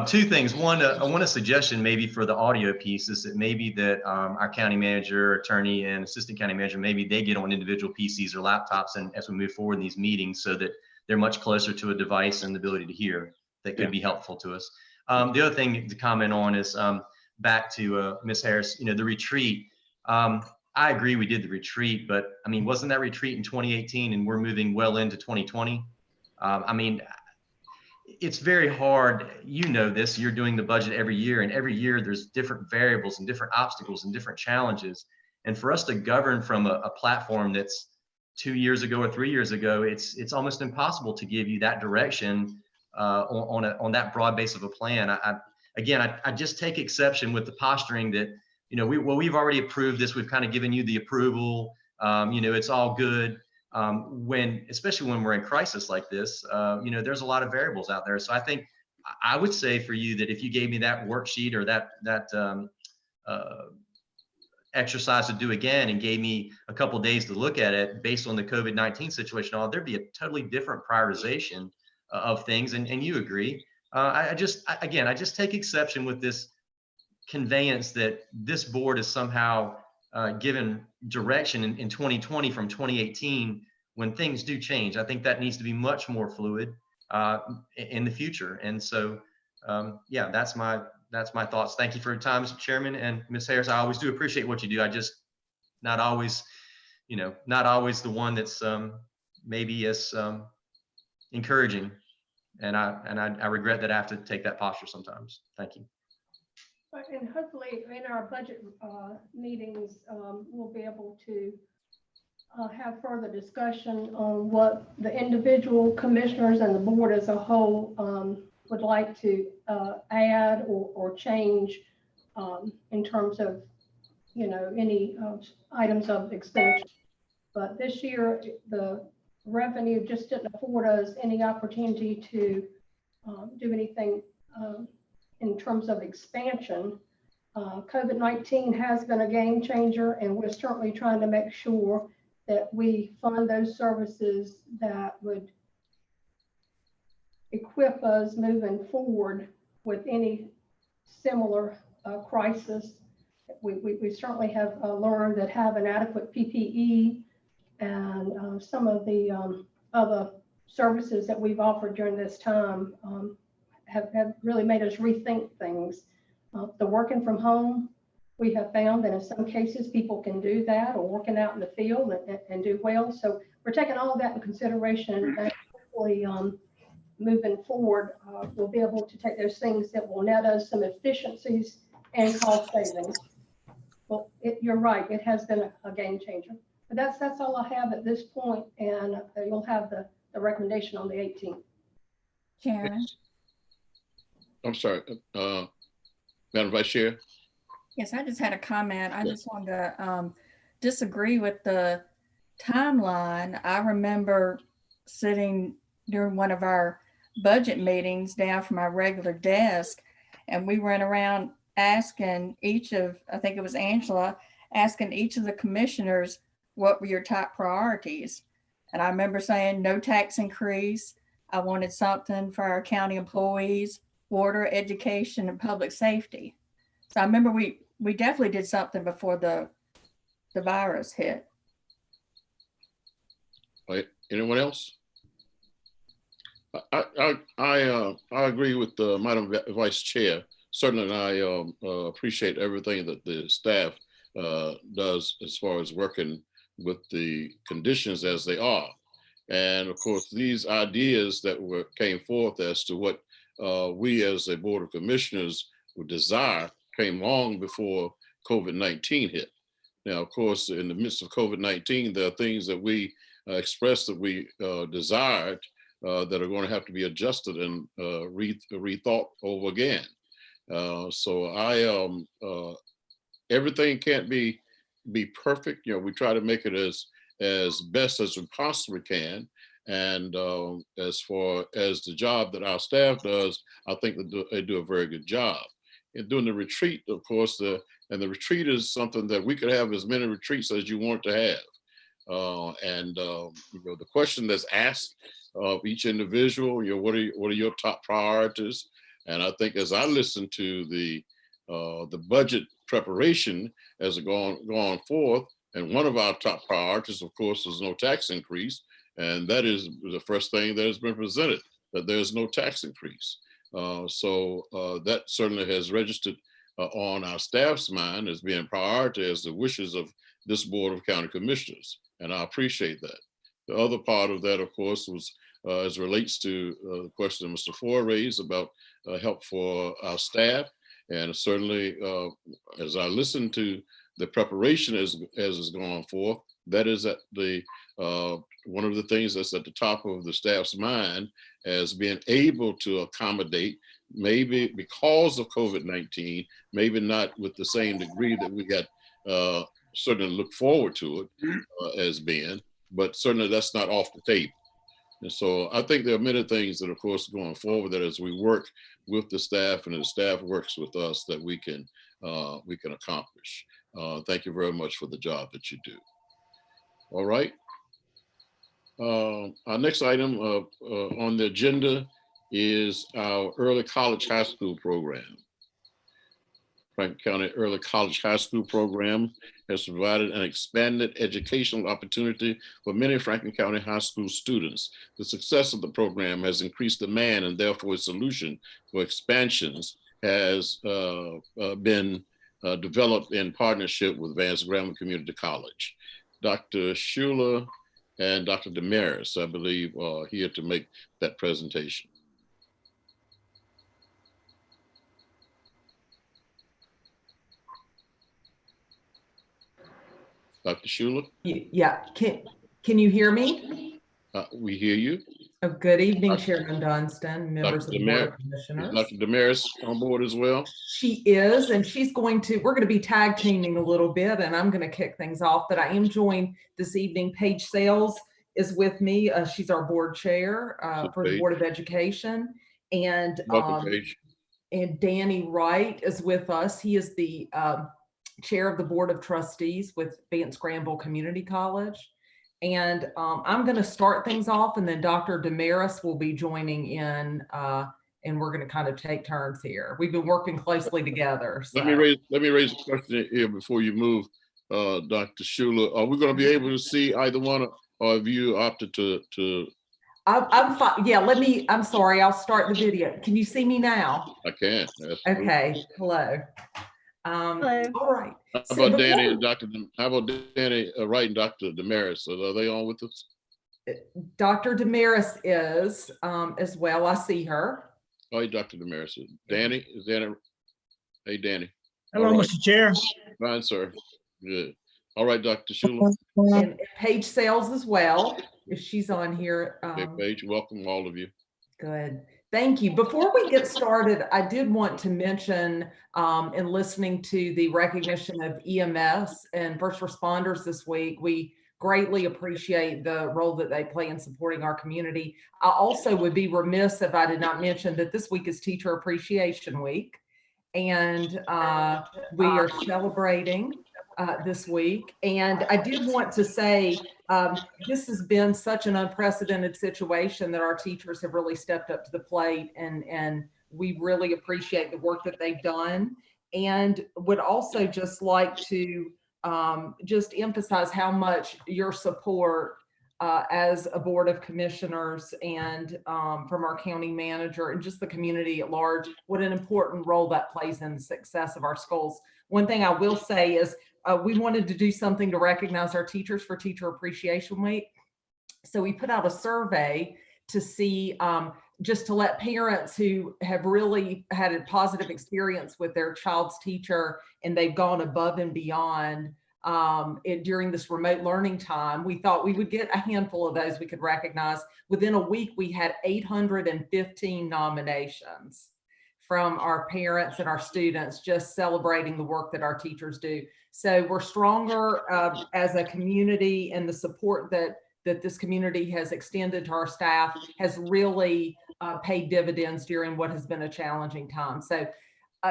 Two things. One, I want a suggestion maybe for the audio piece is that maybe that our county manager, attorney, and assistant county manager, maybe they get on individual PCs or laptops and as we move forward in these meetings so that they're much closer to a device and the ability to hear that could be helpful to us. The other thing to comment on is back to Ms. Harris, the retreat. I agree we did the retreat, but I mean, wasn't that retreat in 2018 and we're moving well into 2020? I mean, it's very hard. You know this, you're doing the budget every year, and every year there's different variables and different obstacles and different challenges. And for us to govern from a platform that's 2 years ago or 3 years ago, it's almost impossible to give you that direction on that broad base of a plan. I just take exception with the posturing that, we've already approved this. We've kind of given you the approval. It's all good. Especially when we're in crisis like this, there's a lot of variables out there. So I think I would say for you that if you gave me that worksheet or that exercise to do again and gave me a couple of days to look at it based on the COVID-19 situation, there'd be a totally different prioritization of things. And you agree. I just take exception with this conveyance that this board is somehow given direction in 2020 from 2018 when things do change. I think that needs to be much more fluid in the future. And so, that's my thoughts. Thank you for your time, Mr. Chairman, and Ms. Harris. I always do appreciate what you do. I just not always the one that's maybe as encouraging. And I regret that I have to take that posture sometimes. Thank you. And hopefully in our budget meetings, we'll be able to have further discussion on what the individual commissioners and the board as a whole would like to add or change in terms of, any items of expenditure. But this year, the revenue just didn't afford us any opportunity to do anything in terms of expansion. COVID-19 has been a game changer, and we're certainly trying to make sure that we fund those services that would equip us moving forward with any similar crisis. We certainly have learned that having adequate PPE and some of the other services that we've offered during this time have really made us rethink things. The working from home, we have found that in some cases people can do that, or working out in the field and do well. So we're taking all of that in consideration, and hopefully moving forward, we'll be able to take those things that will net us some efficiencies and cost savings. Well, you're right, it has been a game changer. But that's all I have at this point, and you'll have the recommendation on the 18th. Chairman. I'm sorry, Madam Vice Chair. Yes, I just had a comment. I just wanted to disagree with the timeline. I remember sitting during one of our budget meetings down from our regular desk, and we went around asking each of, I think it was Angela, asking each of the commissioners, what were your top priorities? And I remember saying no tax increase. I wanted something for our county employees, water, education, and public safety. So I remember we definitely did something before the virus hit. Right. Anyone else? I agree with Madam Vice Chair. Certainly, I appreciate everything that the staff does as far as working with the conditions as they are. And of course, these ideas that came forth as to what we as a Board of Commissioners would desire came long before COVID-19 hit. Now, of course, in the midst of COVID-19, there are things that we expressed that we desired that are going to have to be adjusted and rethought over again. So everything can't be perfect. You know, we try to make it as best as we possibly can. And as far as the job that our staff does, I think they do a very good job. And during the retreat, of course, the retreat is something that we could have as many retreats as you want to have. You know, the question that's asked of each individual, you know, what are your top priorities? And I think as I listen to the budget preparation as it gone forth, and one of our top priorities, of course, is no tax increase. And that is the first thing that has been presented, that there's no tax increase. So that certainly has registered on our staff's mind as being priority as the wishes of this Board of County Commissioners. And I appreciate that. The other part of that, of course, was as it relates to the question Mr. Ford raised about help for our staff. And certainly, as I listen to the preparation as is going forth, that is at the one of the things that's at the top of the staff's mind as being able to accommodate, maybe because of COVID-19, maybe not with the same degree that we got certainly look forward to it as being, but certainly that's not off the table. And so I think there are many things that, of course, going forward that as we work with the staff and the staff works with us, that we can accomplish. Thank you very much for the job that you do. All right. Our next item on the agenda is our early college high school program. Franklin County Early College High School program has provided an expanded educational opportunity for many Franklin County high school students. The success of the program has increased demand, and therefore a solution for expansions has been developed in partnership with Vance Graham Community College. Dr. Schuler and Dr. Damaris, I believe, are here to make that presentation. Dr. Schuler? Yeah, can you hear me? We hear you. Oh, good evening, Chairman Dunstan, members of the Board of Commissioners. Dr. Damaris on board as well? She is, and we're going to be tag teaming a little bit, and I'm going to kick things off, but I am joined this evening. Paige Sales is with me. She's our board chair for the Board of Education. And, and Danny Wright is with us. He is the chair of the Board of Trustees with Vance Granville Community College. And I'm going to start things off, and then Dr. Damaris will be joining in, and we're going to kind of take turns here. We've been working closely together. So. Let me raise a question here before you move, Dr. Schuler. Are we going to be able to see either one, or have you opted to? I'm fine. Yeah, I'm sorry. I'll start the video. Can you see me now? I can. Okay. Hello. Hello. All right. How about Danny and Danny Wright and Dr. Damaris? Are they on with us? Dr. Damaris is as well. I see her. Oh, hey, Dr. Damaris. Danny, is Danny? Hey, Danny. Hello, right. Mr. Chair. Fine, sir. Good. All right, Dr. Schuler. And Paige Sales as well, if she's on here. Okay, Paige, welcome all of you. Good. Thank you. Before we get started, I did want to mention in listening to the recognition of EMS and first responders this week, we greatly appreciate the role that they play in supporting our community. I also would be remiss if I did not mention that this week is Teacher Appreciation Week, and we are celebrating this week. And I did want to say, this has been such an unprecedented situation that our teachers have really stepped up to the plate, and we really appreciate the work that they've done, and would also just like to just emphasize how much your support as a Board of Commissioners and from our county manager and just the community at large, what an important role that plays in the success of our schools. One thing I will say is we wanted to do something to recognize our teachers for Teacher Appreciation Week. So we put out a survey to see, just to let parents who have really had a positive experience with their child's teacher and they've gone above and beyond during this remote learning time. We thought we would get a handful of those we could recognize. Within a week, we had 815 nominations from our parents and our students, just celebrating the work that our teachers do. So we're stronger as a community, and the support that this community has extended to our staff has really paid dividends during what has been a challenging time. So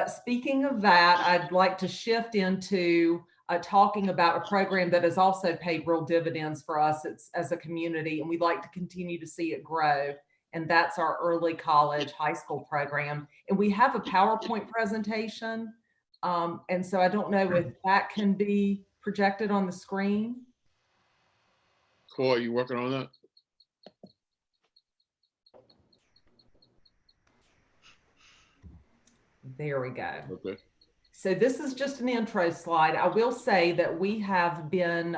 speaking of that, I'd like to shift into talking about a program that has also paid real dividends for us as a community, and we'd like to continue to see it grow. And that's our early college high school program. And we have a PowerPoint presentation. And so I don't know if that can be projected on the screen. Coy, are you working on that? There we go. Okay. So this is just an intro slide. I will say that we have been,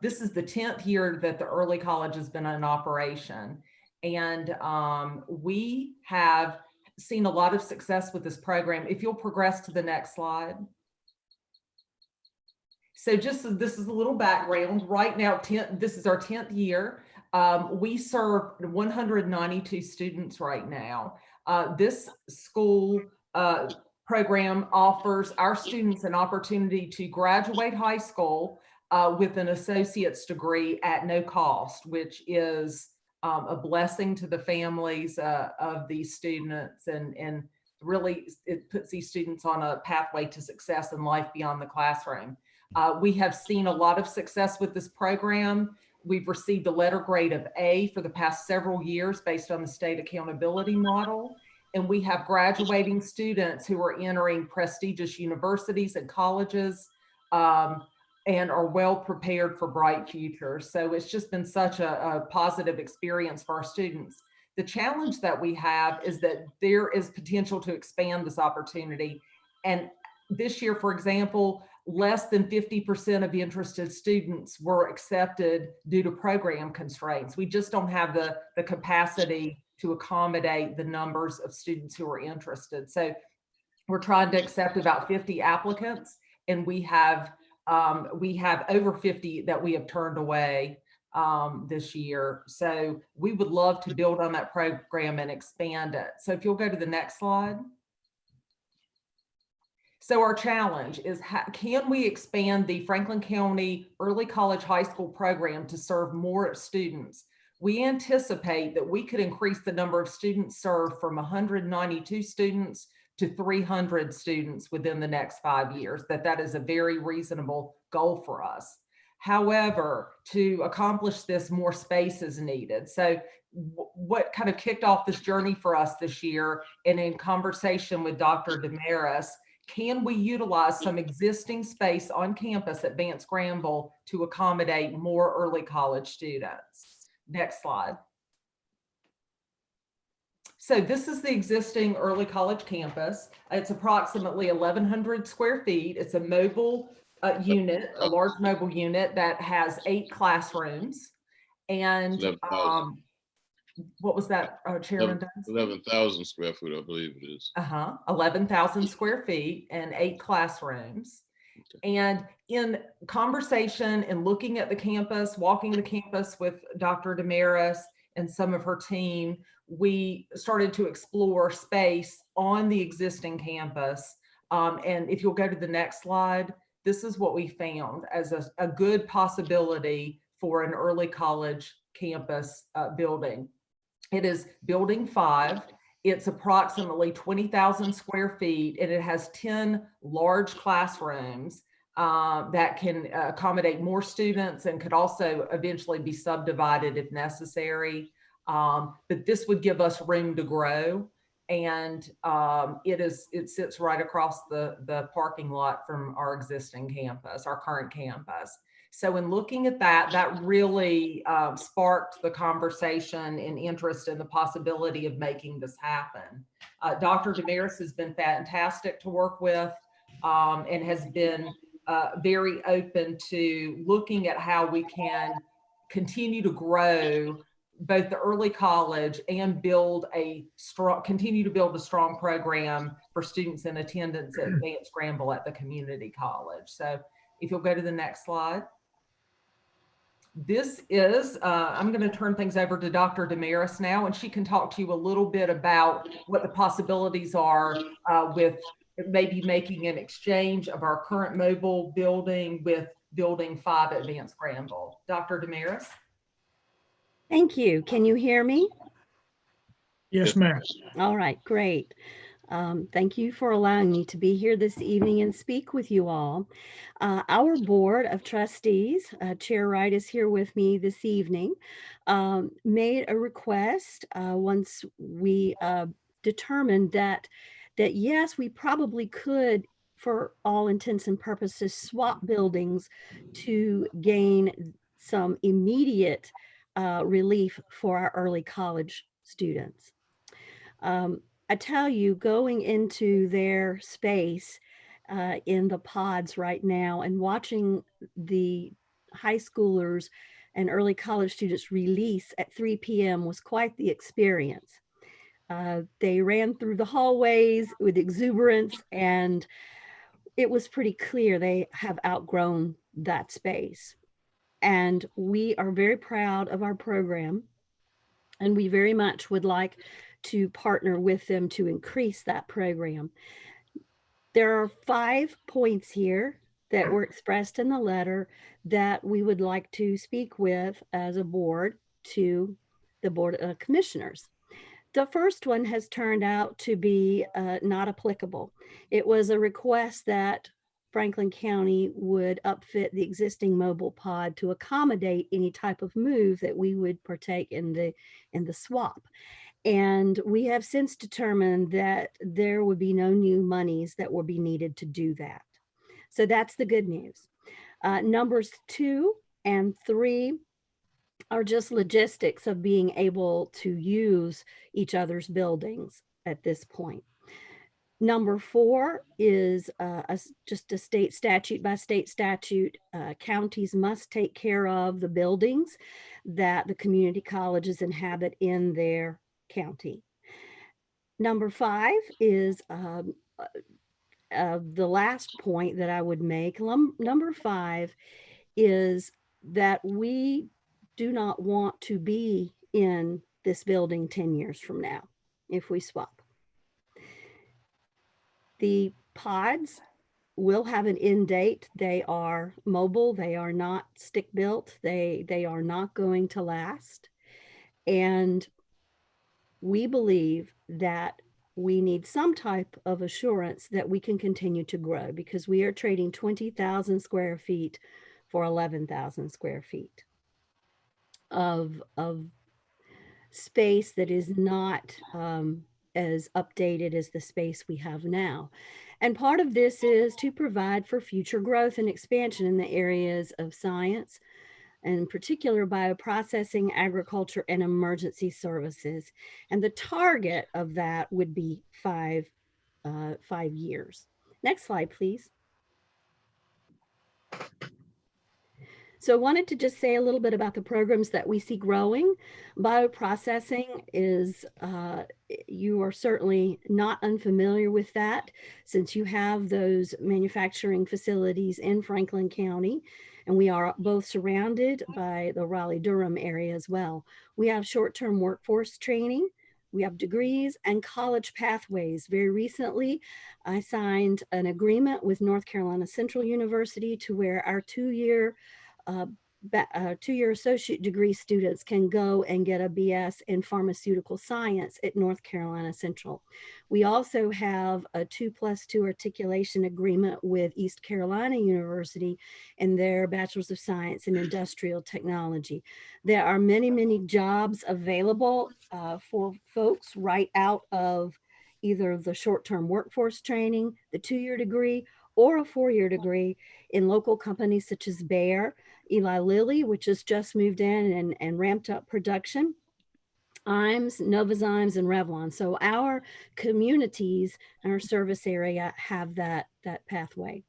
this is the 10th year that the early college has been in operation. And we have seen a lot of success with this program. If you'll progress to the next slide. So just this is a little background. Right now, this is our 10th year. We serve 192 students right now. This school program offers our students an opportunity to graduate high school with an associate's degree at no cost, which is a blessing to the families of these students, and really it puts these students on a pathway to success in life beyond the classroom. We have seen a lot of success with this program. We've received a letter grade of A for the past several years based on the state accountability model. And we have graduating students who are entering prestigious universities and colleges and are well prepared for bright futures. So it's just been such a positive experience for our students. The challenge that we have is that there is potential to expand this opportunity. And this year, for example, less than 50% of interested students were accepted due to program constraints. We just don't have the capacity to accommodate the numbers of students who are interested. So we're trying to accept about 50 applicants, and we have over 50 that we have turned away this year. So we would love to build on that program and expand it. So if you'll go to the next slide. So our challenge is, can we expand the Franklin County Early College High School program to serve more students? We anticipate that we could increase the number of students served from 192 students to 300 students within the next 5 years. That is a very reasonable goal for us. However, to accomplish this, more space is needed. So what kind of kicked off this journey for us this year, and in conversation with Dr. Damaris, can we utilize some existing space on campus at Vance Granville to accommodate more early college students? Next slide. So this is the existing early college campus. It's approximately 1,100 square feet. It's a mobile unit, a large mobile unit that has 8 classrooms. And what was that, Chairman? 11,000 square foot, I believe it is. 11,000 square feet and 8 classrooms. Okay. And in conversation and looking at the campus, walking the campus with Dr. Damaris and some of her team, we started to explore space on the existing campus. And if you'll go to the next slide, this is what we found as a good possibility for an early college campus building. It is building 5. It's approximately 20,000 square feet, and it has 10 large classrooms that can accommodate more students and could also eventually be subdivided if necessary. But this would give us room to grow. And it sits right across the parking lot from our existing campus, our current campus. So in looking at that, that really sparked the conversation and interest in the possibility of making this happen. Dr. Damaris has been fantastic to work with and has been very open to looking at how we can continue to grow both the early college and continue to build a strong program for students in attendance at Vance Granville at the community college. So if you'll go to the next slide. This is, I'm going to turn things over to Dr. Damaris now, and she can talk to you a little bit about what the possibilities are with maybe making an exchange of our current mobile building with Building 5 at Vance Granville. Dr. Damaris? Thank you. Can you hear me? Yes, ma'am. All right, great. Thank you for allowing me to be here this evening and speak with you all. Our Board of Trustees, Chair Wright is here with me this evening, made a request once we determined that yes, we probably could, for all intents and purposes, swap buildings to gain some immediate relief for our early college students. I tell you, going into their space in the pods right now and watching the high schoolers and early college students release at 3 p.m. was quite the experience. They ran through the hallways with exuberance, and it was pretty clear they have outgrown that space. And we are very proud of our program, and we very much would like to partner with them to increase that program. There are 5 points here that were expressed in the letter that we would like to speak with as a board to the Board of Commissioners. The first one has turned out to be not applicable. It was a request that Franklin County would upfit the existing mobile pod to accommodate any type of move that we would partake in the swap. And we have since determined that there would be no new monies that will be needed to do that. So that's the good news. Numbers 2 and 3 are just logistics of being able to use each other's buildings at this point. Number 4 is just a state statute. By state statute, counties must take care of the buildings that the community colleges inhabit in their county. Number 5 is the last point that I would make. Number 5 is that we do not want to be in this building 10 years from now if we swap. The pods will have an end date. They are mobile. They are not stick built. They are not going to last. And we believe that we need some type of assurance that we can continue to grow, because we are trading 20,000 square feet for 11,000 square feet of space that is not as updated as the space we have now. And part of this is to provide for future growth and expansion in the areas of science, and in particular bioprocessing, agriculture, and emergency services. And the target of that would be 5 years. Next slide, please. So I wanted to just say a little bit about the programs that we see growing. Bioprocessing is, you are certainly not unfamiliar with that, since you have those manufacturing facilities in Franklin County, and we are both surrounded by the Raleigh-Durham area as well. We have short-term workforce training, we have degrees and college pathways. Very recently, I signed an agreement with North Carolina Central University to where our two-year associate degree students can go and get a BS in pharmaceutical science at North Carolina Central. We also have a 2+2 articulation agreement with East Carolina University and their Bachelor's of Science in Industrial Technology. There are many, many jobs available for folks right out of either the short-term workforce training, the 2-year degree, or a 4-year degree in local companies such as Bayer, Eli Lilly, which has just moved in and ramped up production, IMES, Novozymes, and Revlon. So our communities and our service area have that pathway.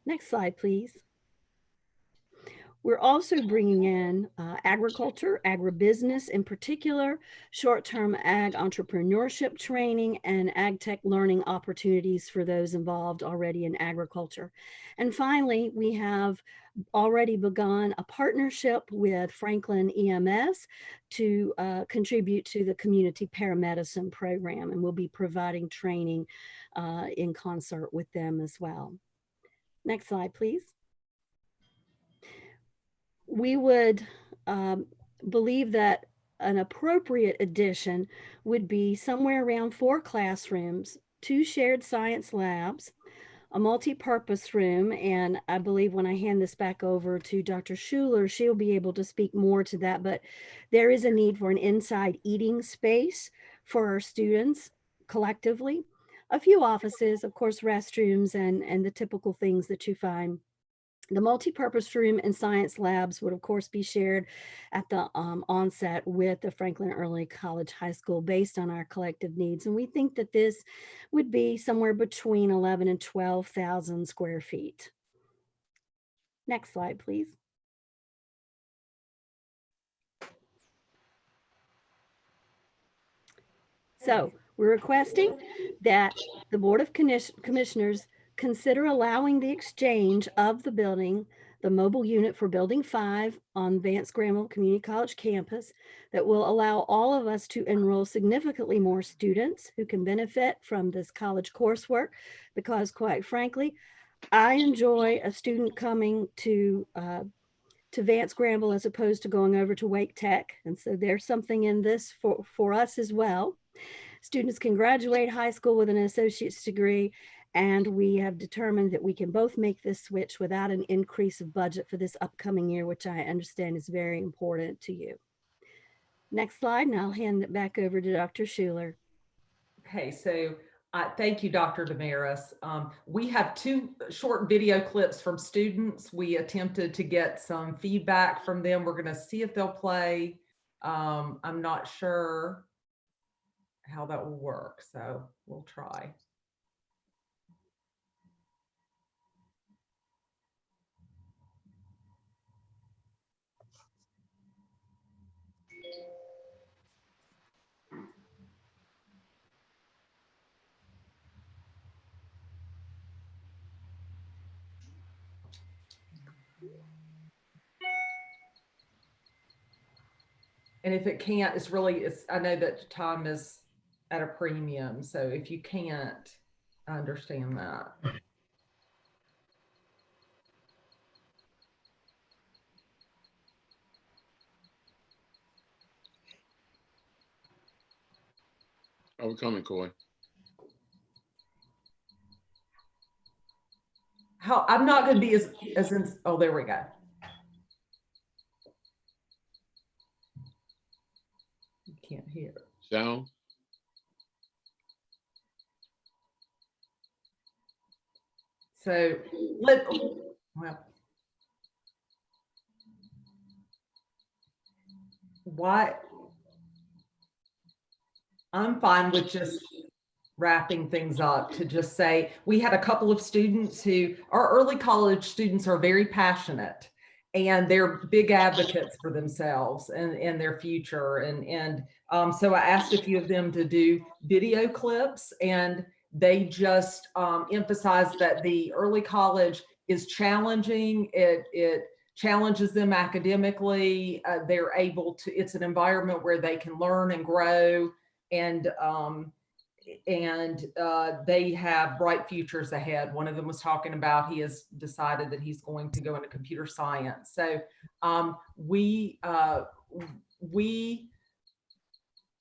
Next slide, please. We're also bringing in agriculture, agribusiness in particular, short-term ag entrepreneurship training, and ag tech learning opportunities for those involved already in agriculture. And finally, we have already begun a partnership with Franklin EMS to contribute to the community paramedicine program, and we'll be providing training in concert with them as well. Next slide, please. We would believe that an appropriate addition would be somewhere around 4 classrooms, 2 shared science labs, a multi-purpose room, and I believe when I hand this back over to Dr. Schuler, she'll be able to speak more to that, but there is a need for an inside eating space for our students collectively, a few offices, of course, restrooms, and the typical things that you find. The multi-purpose room and science labs would, of course, be shared at the onset with the Franklin Early College High School based on our collective needs. And we think that this would be somewhere between 11 and 12,000 square feet. Next slide, please. So we're requesting that the Board of Commissioners consider allowing the exchange of the building, the mobile unit for Building 5 on Vance Granville Community College campus, that will allow all of us to enroll significantly more students who can benefit from this college coursework, because quite frankly, I enjoy a student coming to Vance Granville as opposed to going over to Wake Tech. And so there's something in this for us as well. Students can graduate high school with an associate's degree, and we have determined that we can both make this switch without an increase of budget for this upcoming year, which I understand is very important to you. Next slide, and I'll hand it back over to Dr. Schuler. Okay, so thank you, Dr. Damaris. We have 2 short video clips from students. We attempted to get some feedback from them. We're going to see if they'll play. I'm not sure how that will work, so we'll try. And if it can't, I know that time is at a premium. So if you can't, I understand that. Are we coming, Coy? I'm not going to be as in, oh, there we go. You can't hear. Sound? So what? I'm fine with just wrapping things up to just say, we had a couple of students our early college students are very passionate, and they're big advocates for themselves and their future. So I asked a few of them to do video clips, and they just emphasized that the early college is challenging. It challenges them academically. They're able to, it's an environment where they can learn and grow, and they have bright futures ahead. One of them was talking about he has decided that he's going to go into computer science. So we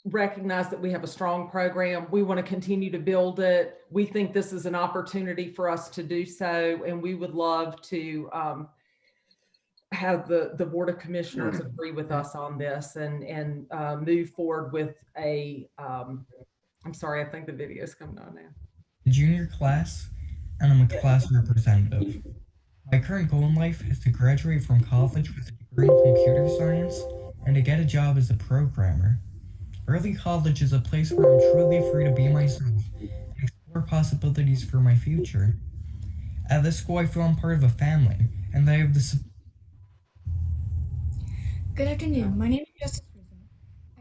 recognize that we have a strong program. We want to continue to build it. We think this is an opportunity for us to do so, and we would love to have the Board of Commissioners agree with us on this and move forward with a I'm sorry, I think the video is coming on now. Junior class, and I'm a class representative. My current goal in life is to graduate from college with a degree in computer science and to get a job as a programmer. Early college is a place where I'm truly free to be myself and explore possibilities for my future. At this school, I feel I'm part of a family, and that I have the Good afternoon. My name is Justice Rizzo.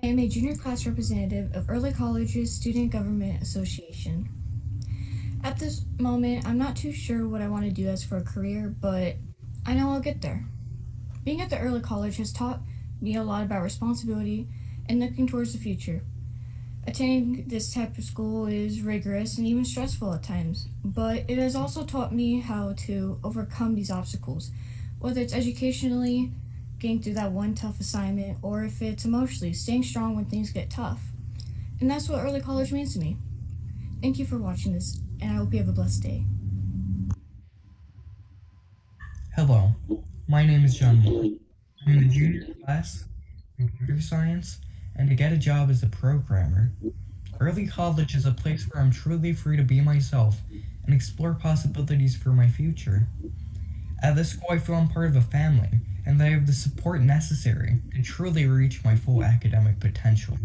I am a junior class representative of Early College's Student Government Association. At this moment, I'm not too sure what I want to do as for a career, but I know I'll get there. Being at the Early College has taught me a lot about responsibility and looking towards the future. Attending this type of school is rigorous and even stressful at times, but it has also taught me how to overcome these obstacles, whether it's educationally, getting through that one tough assignment, or if it's emotionally, staying strong when things get tough. And that's what early college means to me. Thank you for watching this, and I hope you have a blessed day. Hello, my name is John Moore. I'm in the junior class, computer science, and to get a job as a programmer. Early college is a place where I'm truly free to be myself and explore possibilities for my future. At this school, I feel I'm part of a family, and that I have the support necessary to truly reach my full academic potential.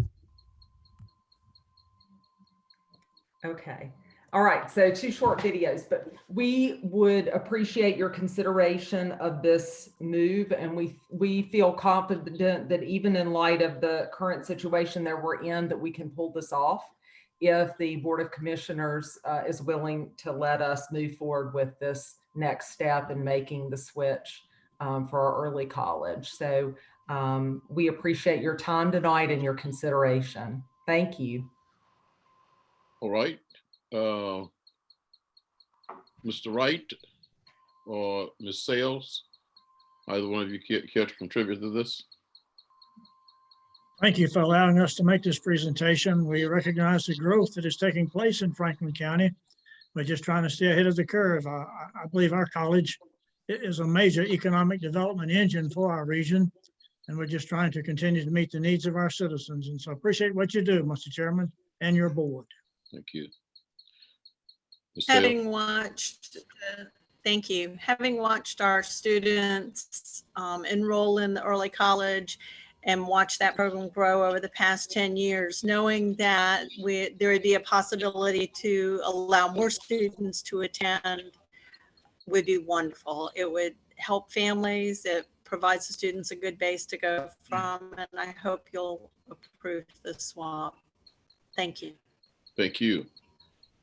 Okay. All right. So 2 short videos, but we would appreciate your consideration of this move. And we feel confident that even in light of the current situation that we're in, that we can pull this off if the Board of Commissioners is willing to let us move forward with this next step in making the switch for our early college. So we appreciate your time tonight and your consideration. Thank you. All right. Mr. Wright or Ms. Sales, either one of you care to contribute to this? Thank you for allowing us to make this presentation. We recognize the growth that is taking place in Franklin County. We're just trying to stay ahead of the curve. I believe our college is a major economic development engine for our region, and we're just trying to continue to meet the needs of our citizens. And so I appreciate what you do, Mr. Chairman, and your board. Thank you. Having watched, thank you. Having watched our students enroll in the early college and watch that program grow over the past 10 years, knowing that there would be a possibility to allow more students to attend would be wonderful. It would help families. It provides the students a good base to go from, and I hope you'll approve the swap. Thank you. Thank you.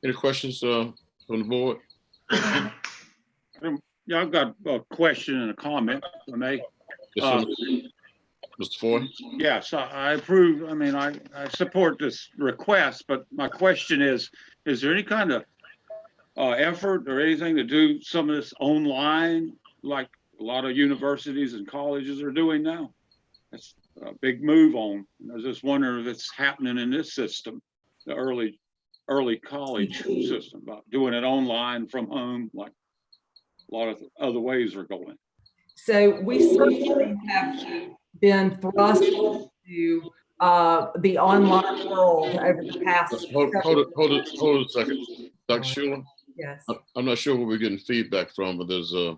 Any questions from the board? Yeah, I've got a question and a comment, if I may. Yes, Mr. Foy? Yes, I approve. I mean, I support this request, but my question is there any kind of effort or anything to do some of this online, like a lot of universities and colleges are doing now? That's a big move on. I was just wondering if it's happening in this system, the early college system, about doing it online from home, like a lot of other ways are going. So we certainly have been thrust into the online world over the past. Hold it a second. Dr. Schuler? Yes. I'm not sure where we're getting feedback from, but there's a,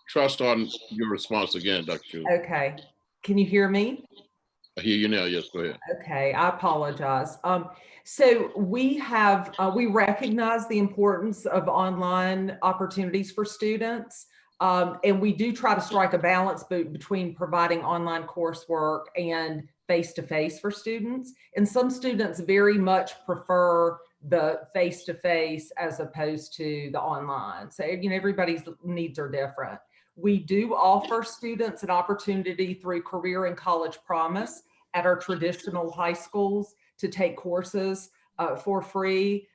try starting your response again, Dr. Schuler. Okay. Can you hear me? I hear you now. Yes, go ahead. Okay, I apologize. So we recognize the importance of online opportunities for students. And we do try to strike a balance between providing online coursework and face-to-face for students. And some students very much prefer the face-to-face as opposed to the online. So, you know, everybody's needs are different. We do offer students an opportunity through Career and College Promise at our traditional high schools to take courses for free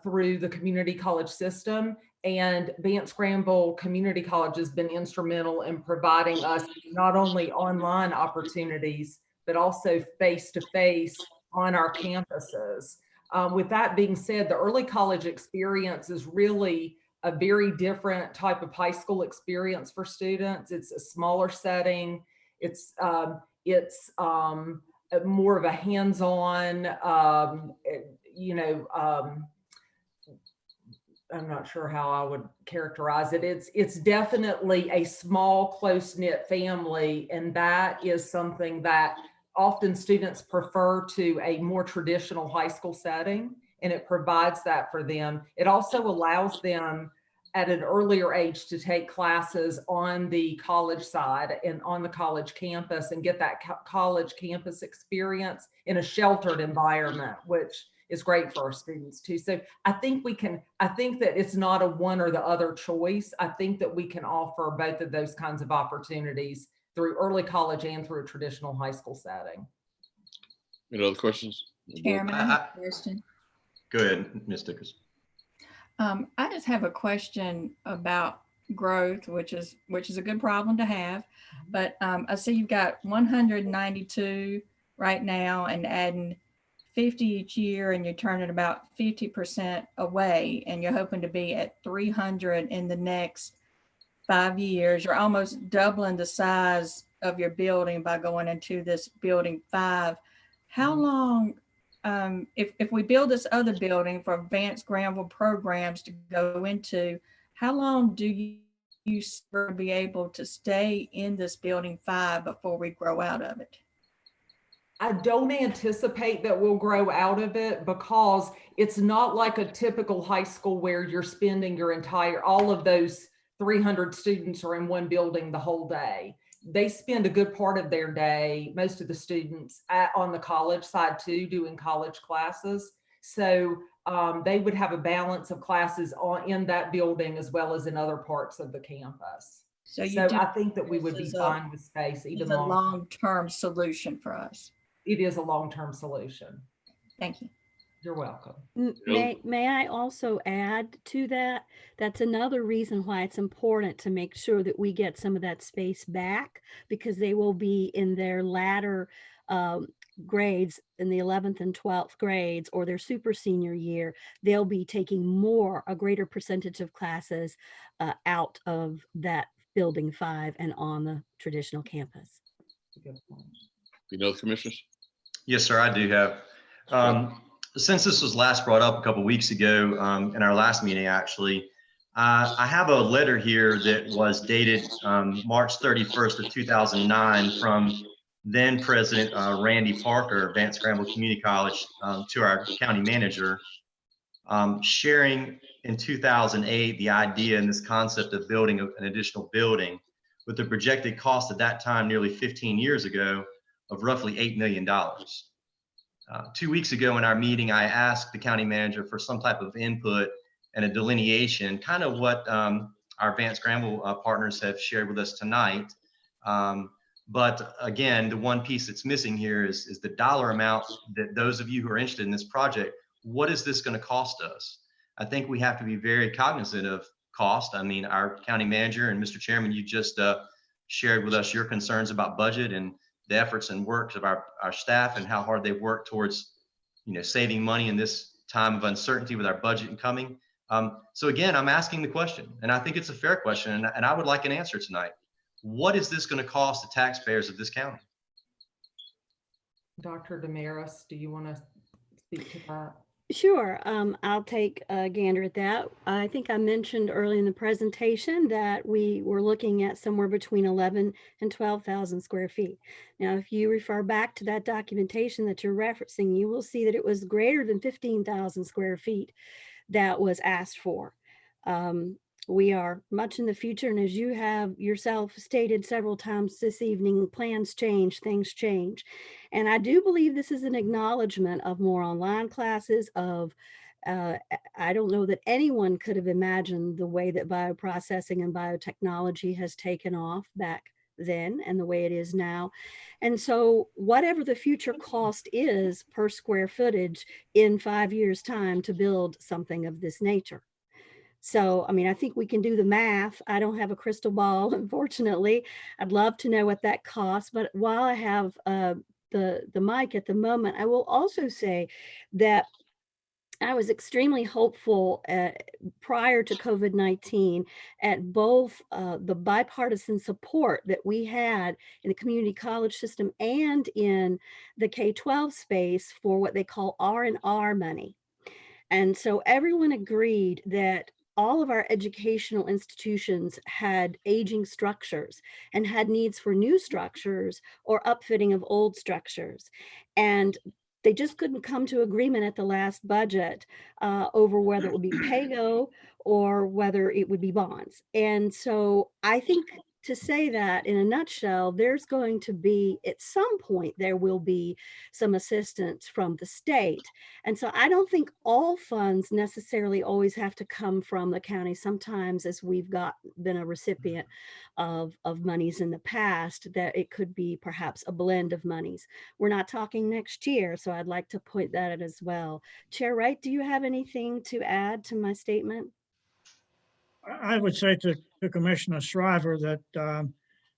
through the community college system. And Vance Granville Community College has been instrumental in providing us not only online opportunities, but also face-to-face on our campuses. With that being said, the early college experience is really a very different type of high school experience for students. It's a smaller setting. It's more of a hands-on, I'm not sure how I would characterize it. It's definitely a small, close-knit family, and that is something that often students prefer to a more traditional high school setting. and it provides that for them. It also allows them at an earlier age to take classes on the college side and on the college campus and get that college campus experience in a sheltered environment, which is great for our students too. So I think that it's not a one or the other choice. I think that we can offer both of those kinds of opportunities through early college and through a traditional high school setting. Any other questions? Chairman, I have a question. Go ahead, Ms. Dickerson. I just have a question about growth, which is a good problem to have. But I see you've got 192 right now and adding 50 each year, and you're turning about 50% away, and you're hoping to be at 300 in the next 5 years. You're almost doubling the size of your building by going into this building 5. How long, if we build this other building for advanced Granville programs to go into, how long do you be able to stay in this building 5 before we grow out of it? I don't anticipate that we'll grow out of it because it's not like a typical high school where you're spending all of those 300 students are in one building the whole day. They spend a good part of their day, most of the students on the college side too, doing college classes. So they would have a balance of classes in that building as well as in other parts of the campus. So I think that we would be fine with space even It's a long-term solution for us. It is a long-term solution. Thank you. You're welcome. May I also add to that? That's another reason why it's important to make sure that we get some of that space back, because they will be in their latter grades, in the 11th and 12th grades, or their super senior year. They'll be taking a greater percentage of classes out of that building 5 and on the traditional campus. You know, commissioners? Yes, sir, I do have. Since this was last brought up a couple of weeks ago in our last meeting, actually, I have a letter here that was dated March 31st of 2009 from then President Randy Parker, Vance Granville Community College, to our county manager, sharing in 2008 the idea and this concept of building an additional building with the projected cost at that time, nearly 15 years ago, of roughly $8 million. 2 weeks ago in our meeting, I asked the county manager for some type of input and a delineation, kind of what our Vance Granville partners have shared with us tonight. But again, the one piece that's missing here is the dollar amount that those of you who are interested in this project, what is this going to cost us? I think we have to be very cognizant of cost. I mean, our county manager and Mr. Chairman, you just shared with us your concerns about budget and the efforts and works of our staff and how hard they've worked towards, saving money in this time of uncertainty with our budget incoming. So again, I'm asking the question, and I think it's a fair question, and I would like an answer tonight. What is this going to cost the taxpayers of this county? Dr. Damaris, do you want to speak to that? Sure. I'll take a gander at that. I think I mentioned early in the presentation that we were looking at somewhere between 11 and 12,000 square feet. Now, if you refer back to that documentation that you're referencing, you will see that it was greater than 15,000 square feet that was asked for. We are much in the future, and as you have yourself stated several times this evening, plans change, things change. And I do believe this is an acknowledgement of more online classes, I don't know that anyone could have imagined the way that bioprocessing and biotechnology has taken off back then and the way it is now. And so whatever the future cost is per square footage in 5 years' time to build something of this nature. So, I mean, I think we can do the math. I don't have a crystal ball, unfortunately. I'd love to know what that costs. But while I have the mic at the moment, I will also say that I was extremely hopeful prior to COVID-19 at both the bipartisan support that we had in the community college system and in the K-12 space for what they call R&R money. And so everyone agreed that all of our educational institutions had aging structures and had needs for new structures or upfitting of old structures. And they just couldn't come to agreement at the last budget over whether it would be pay-go or whether it would be bonds. And so I think, to say that in a nutshell, there's going to be, at some point, there will be some assistance from the state. And so I don't think all funds necessarily always have to come from the county. Sometimes, as we've been a recipient of monies in the past, that it could be perhaps a blend of monies. We're not talking next year, so I'd like to point that out as well. Chair Wright, do you have anything to add to my statement? I would say to Commissioner Shriver that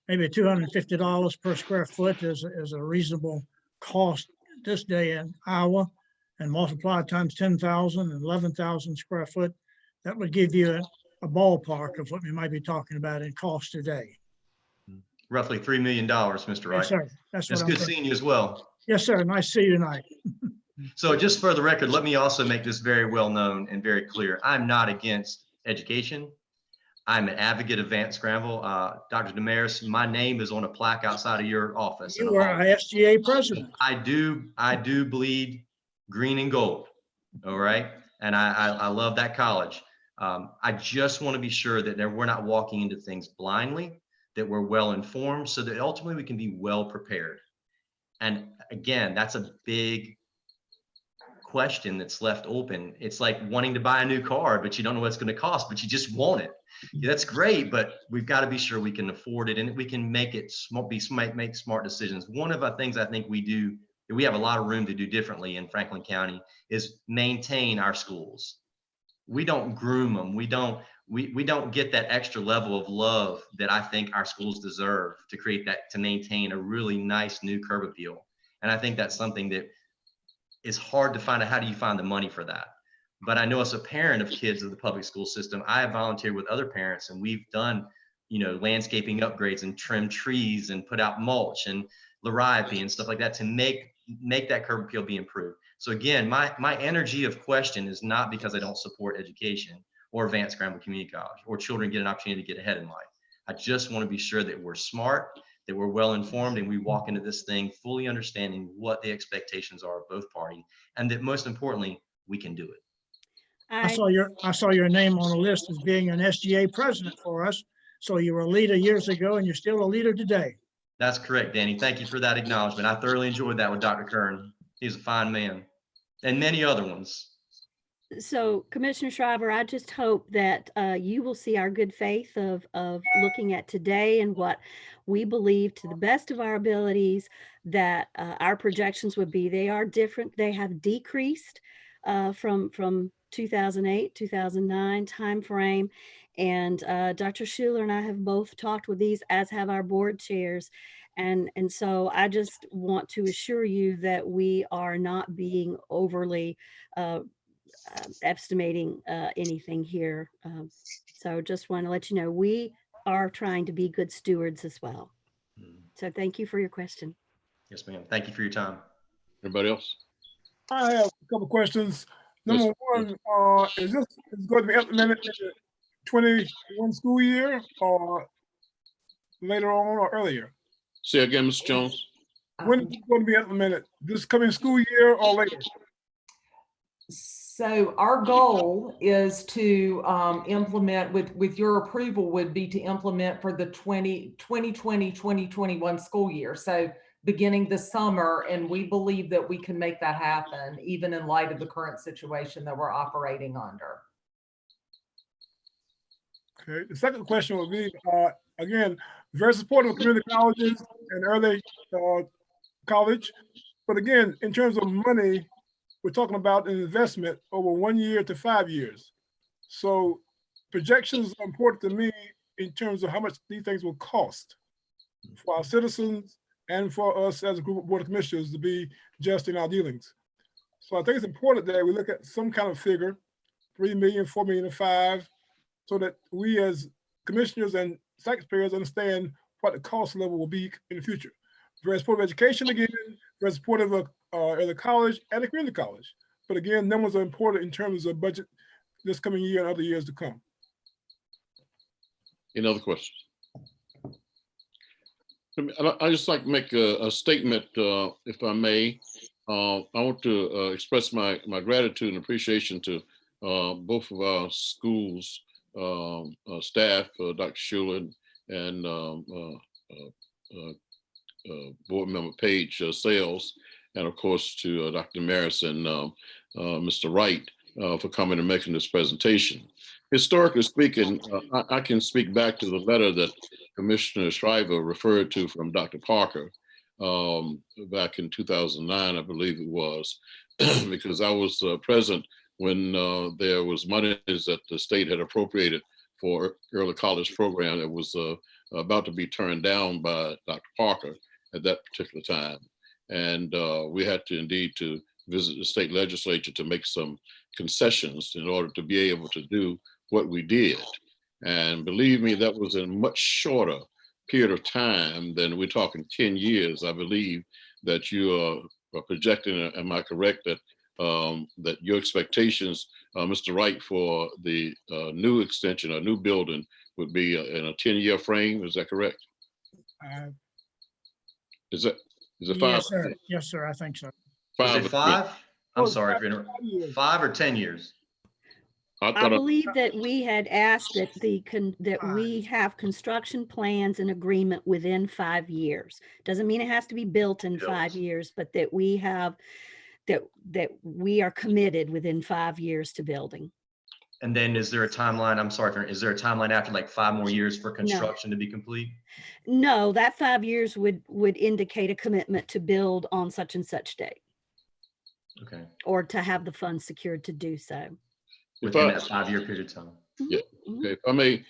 maybe $250 per square foot is a reasonable cost this day in Iowa, and multiply times 10,000 and 11,000 square foot. That would give you a ballpark of what we might be talking about in cost today. Roughly $3 million, Mr. Wright. Yes, sir. That's It's what good I'm saying. seeing you as well. Yes, sir. Nice to see you tonight. So just for the record, let me also make this very well known and very clear. I'm not against education. I'm an advocate of Vance Scramble. Dr. Damaris, my name is on a plaque outside of your office. You are SGA president. I do bleed green and gold. All right. And I love that college. I just want to be sure that we're not walking into things blindly, that we're well informed, so that ultimately we can be well prepared. And again, that's a big question that's left open. It's like wanting to buy a new car, but you don't know what it's going to cost, but you just want it. Yeah, that's great, but we've got to be sure we can afford it and we can make it smart, make smart decisions. One of the things I think we have a lot of room to do differently in Franklin County is maintain our schools. We don't groom them. We don't get that extra level of love that I think our schools deserve to maintain a really nice new curb appeal. And I think that's something that is hard to find out. How do you find the money for that? But I know as a parent of kids of the public school system, I have volunteered with other parents and we've done, landscaping upgrades and trimmed trees and put out mulch and liripe and stuff like that to make that curb appeal be improved. So again, my energy of question is not because I don't support education or Vance Scramble Community College or children get an opportunity to get ahead in life. I just want to be sure that we're smart, that we're well informed, and we walk into this thing fully understanding what the expectations are of both parties, and that most importantly, we can do it. I saw your name on the list as being an SGA president for us. So you were a leader years ago and you're still a leader today. That's correct, Danny. Thank you for that acknowledgement. I thoroughly enjoyed that with Dr. Kern. He's a fine man, and many other ones. So Commissioner Shriver, I just hope that you will see our good faith of looking at today and what we believe to the best of our abilities that our projections would be. They are different. They have decreased from 2008, 2009 timeframe. And Dr. Schuler and I have both talked with these, as have our board chairs. And so I just want to assure you that we are not being overly estimating anything here. So just want to let you know, we are trying to be good stewards as well. So thank you for your question. Yes, ma'am. Thank you for your time. Anybody else? I have a couple questions. Number one, is this going to be implemented in the 21 school year or later on or earlier? Say again, Mr. Jones. When is it going to be implemented? This coming school year or later? So our goal is to implement, with your approval, would be to implement for the 2020-2021 school year. So beginning this summer, and we believe that we can make that happen, even in light of the current situation that we're operating under. Okay, the second question would be, again, very supportive of community colleges and early college. But again, in terms of money, we're talking about an investment over 1 year to 5 years. So projections are important to me in terms of how much these things will cost for our citizens and for us as a group of board of commissioners to be just in our dealings. So I think it's important that we look at some kind of figure, 3 million, 4 million, and 5, so that we as commissioners and taxpayers understand what the cost level will be in the future. Very supportive of education again, very supportive of the college and the community college. But again, numbers are important in terms of budget this coming year and other years to come. Any other questions? I just like to make a statement, if I may. I want to express my gratitude and appreciation to both of our schools staff, Dr. Schuler and Board Member Page Sales, and of course to Dr. Maris and Mr. Wright for coming and making this presentation. Historically speaking, I can speak back to the letter that Commissioner Shriver referred to from Dr. Parker back in 2009, I believe it was, because I was present when there was money that the state had appropriated for early college program that was about to be turned down by Dr. Parker at that particular time. And we had to indeed to visit the state legislature to make some concessions in order to be able to do what we did. And believe me, that was in a much shorter period of time than we're talking 10 years. I believe that you are projecting, am I correct, that that your expectations, Mr. Wright, for the new extension or new building would be in a 10-year frame, is that correct? Is it 5? Yes, sir. Yes, sir. I think so. Is it 5? I'm sorry for interrupting. 5 or 10 years? I believe that we had asked that we have construction plans and agreement within 5 years. Doesn't mean it has to be built in 5 years, but that we have, that we are committed within 5 years to building. And then is there a timeline? I'm sorry, is there a timeline after like 5 more years for construction to be complete? No, that 5 years would indicate a commitment to build on such and such date. Okay. Or to have the funds secured to do so. Within that 5-year period of time. Yeah. Okay. If I may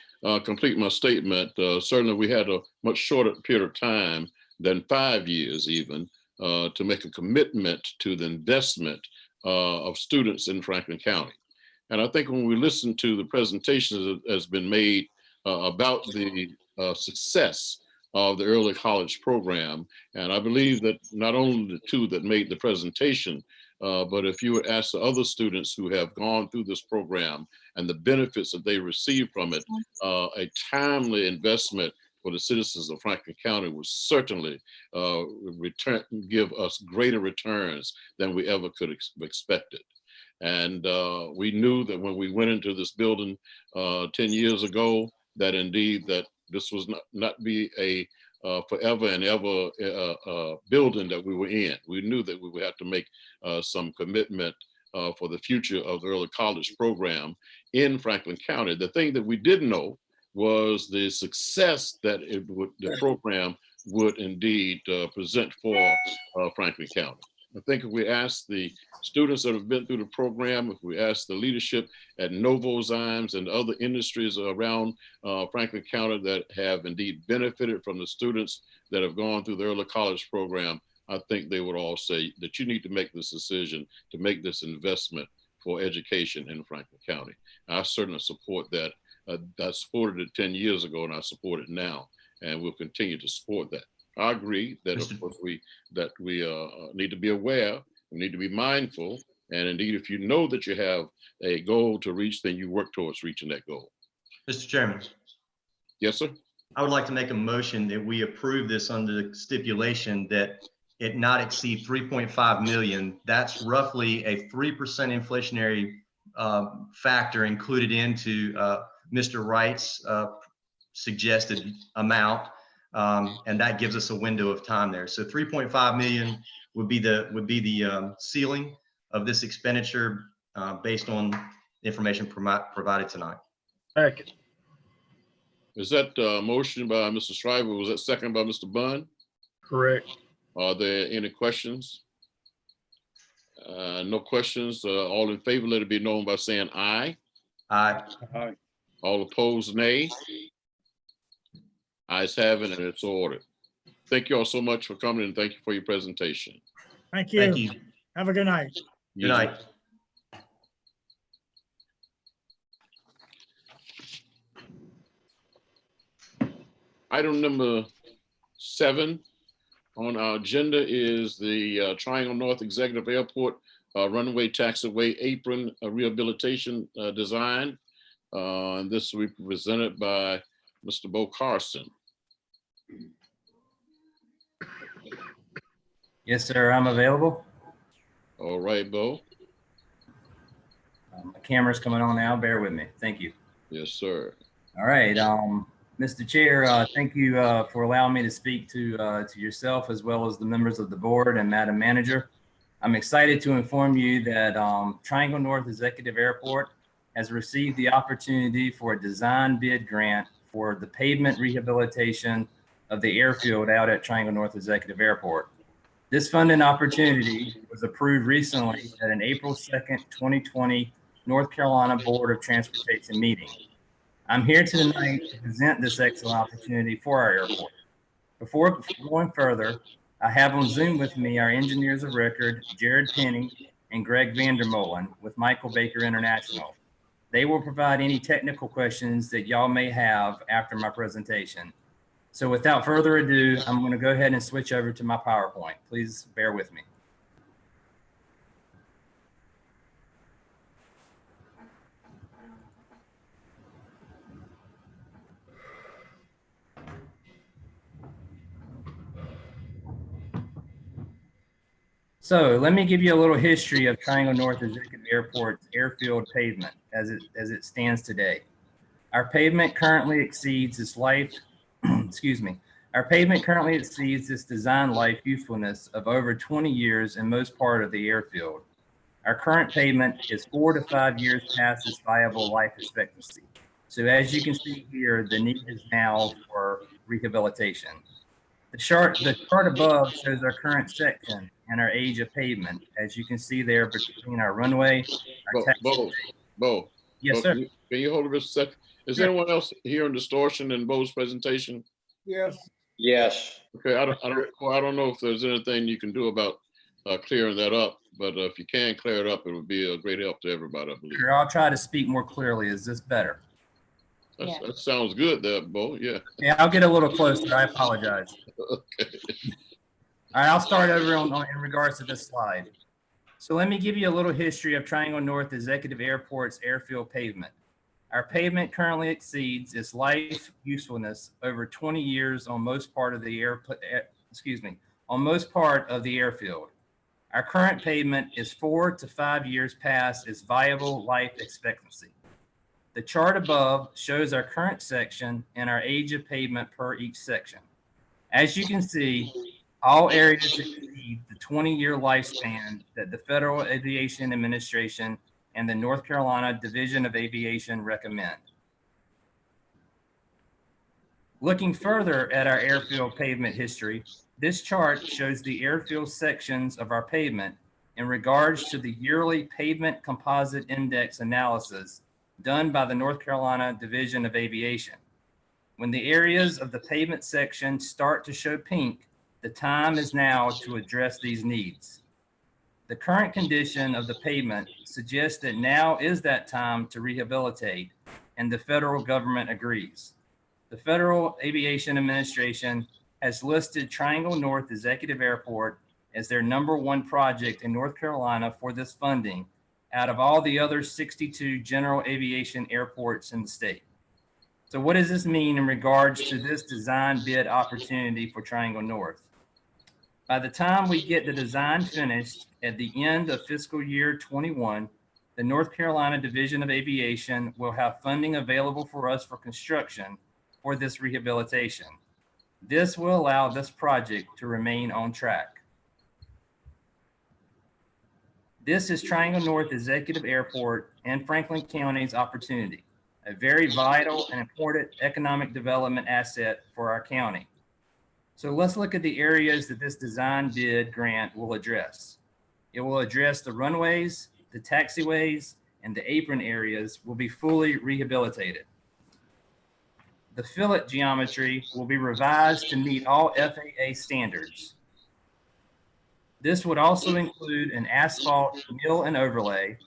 complete my statement, certainly we had a much shorter period of time than 5 years even to make a commitment to the investment of students in Franklin County. And I think when we listen to the presentations that has been made about the success of the early college program, and I believe that not only the two that made the presentation, but if you would ask the other students who have gone through this program and the benefits that they receive from it, a timely investment for the citizens of Franklin County will certainly give us greater returns than we ever could have expected. And we knew that when we went into this building 10 years ago, that indeed that this was not be a forever and ever building that we were in. We knew that we would have to make some commitment for the future of the early college program in Franklin County. The thing that we didn't know was the success that the program would indeed present for Franklin County. I think if we ask the students that have been through the program, if we ask the leadership at Novozymes and other industries around Franklin County that have indeed benefited from the students that have gone through the early college program, I think they would all say that you need to make this decision to make this investment for education in Franklin County. I certainly support that. I supported it 10 years ago and I support it now, and we'll continue to support that. I agree that of course we need to be aware, we need to be mindful, and indeed if you know that you have a goal to reach, then you work towards reaching that goal. Mr. Chairman. Yes, sir. I would like to make a motion that we approve this under the stipulation that it not exceed 3.5 million. That's roughly a 3% inflationary factor included into Mr. Wright's suggested amount. And that gives us a window of time there. So 3.5 million would be the ceiling of this expenditure based on information provided tonight. Second. Is that motion by Mr. Shriver? Was that second by Mr. Bunn? Correct. Are there any questions? No questions. All in favor, let it be known by saying aye. Aye. Aye. All opposed, nay. Ayes have it, and it's ordered. Thank you all so much for coming, and thank you for your presentation. Thank you. Thank you. Have a good night. Good night. Item number 7 on our agenda is the Triangle North Executive Airport runway taxiway apron rehabilitation design. And this will be presented by Mr. Bo Carson. Yes, sir, I'm available. All right, Bo. My camera's coming on now. Bear with me. Thank you. Yes, sir. All right. Mr. Chair, thank you for allowing me to speak to yourself as well as the members of the board and Madam Manager. I'm excited to inform you that Triangle North Executive Airport has received the opportunity for a design bid grant for the pavement rehabilitation of the airfield out at Triangle North Executive Airport. This funding opportunity was approved recently at an April 2nd, 2020 North Carolina Board of Transportation meeting. I'm here tonight to present this excellent opportunity for our airport. Before going further, I have on Zoom with me our engineers of record, Jared Penny and Greg Vandermolen with Michael Baker International. They will provide any technical questions that y'all may have after my presentation. So without further ado, I'm going to go ahead and switch over to my PowerPoint. Please bear with me. So let me give you a little history of Triangle North Executive Airport's airfield pavement as it stands today. Our pavement currently exceeds its life, Our pavement currently exceeds its design life usefulness of over 20 years in most part of the airfield. Our current pavement is 4 to 5 years past its viable life expectancy. So as you can see here, the need is now for rehabilitation. The chart above shows our current section and our age of pavement. As you can see there between our runway, our Bo. Yes, Bo, sir. Can you hold it a second? Is anyone else hearing distortion in Bo's presentation? Yes. Yes. Okay, I don't know if there's anything you can do about clearing that up, but if you can clear it up, it would be a great help to everybody, I believe. Sure, I'll try to speak more clearly. Is this better? That sounds good there, Bo. Yeah. Yeah, I'll get a little closer. I apologize. Okay. All right, I'll start over in regards to this slide. So let me give you a little history of Triangle North Executive Airport's airfield pavement. Our pavement currently exceeds its life usefulness over 20 years on most part of the airfield. Our current pavement is 4 to 5 years past its viable life expectancy. The chart above shows our current section and our age of pavement per each section. As you can see, all areas exceed the 20-year lifespan that the Federal Aviation Administration and the North Carolina Division of Aviation recommend. Looking further at our airfield pavement history, this chart shows the airfield sections of our pavement in regards to the yearly pavement composite index analysis done by the North Carolina Division of Aviation. When the areas of the pavement section start to show pink, the time is now to address these needs. The current condition of the pavement suggests that now is that time to rehabilitate, and the federal government agrees. The Federal Aviation Administration has listed Triangle North Executive Airport as their #1 project in North Carolina for this funding out of all the other 62 general aviation airports in the state. So what does this mean in regards to this design bid opportunity for Triangle North? By the time we get the design finished at the end of fiscal year 21, the North Carolina Division of Aviation will have funding available for us for construction for this rehabilitation. This will allow this project to remain on track. This is Triangle North Executive Airport and Franklin County's opportunity, a very vital and important economic development asset for our county. So let's look at the areas that this design bid grant will address. It will address the runways, the taxiways, and the apron areas will be fully rehabilitated. The fillet geometry will be revised to meet all FAA standards. This would also include an asphalt mill and overlay,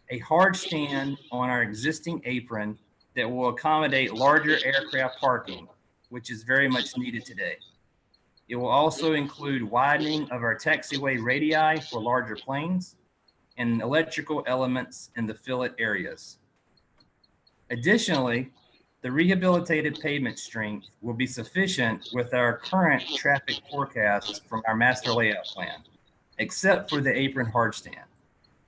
a hard stand on our existing apron that will accommodate larger aircraft parking, which is very much needed today. It will also include widening of our taxiway radii for larger planes and electrical elements in the fillet areas. Additionally, the rehabilitated pavement strength will be sufficient with our current traffic forecasts from our master layout plan. except for the apron hardstand.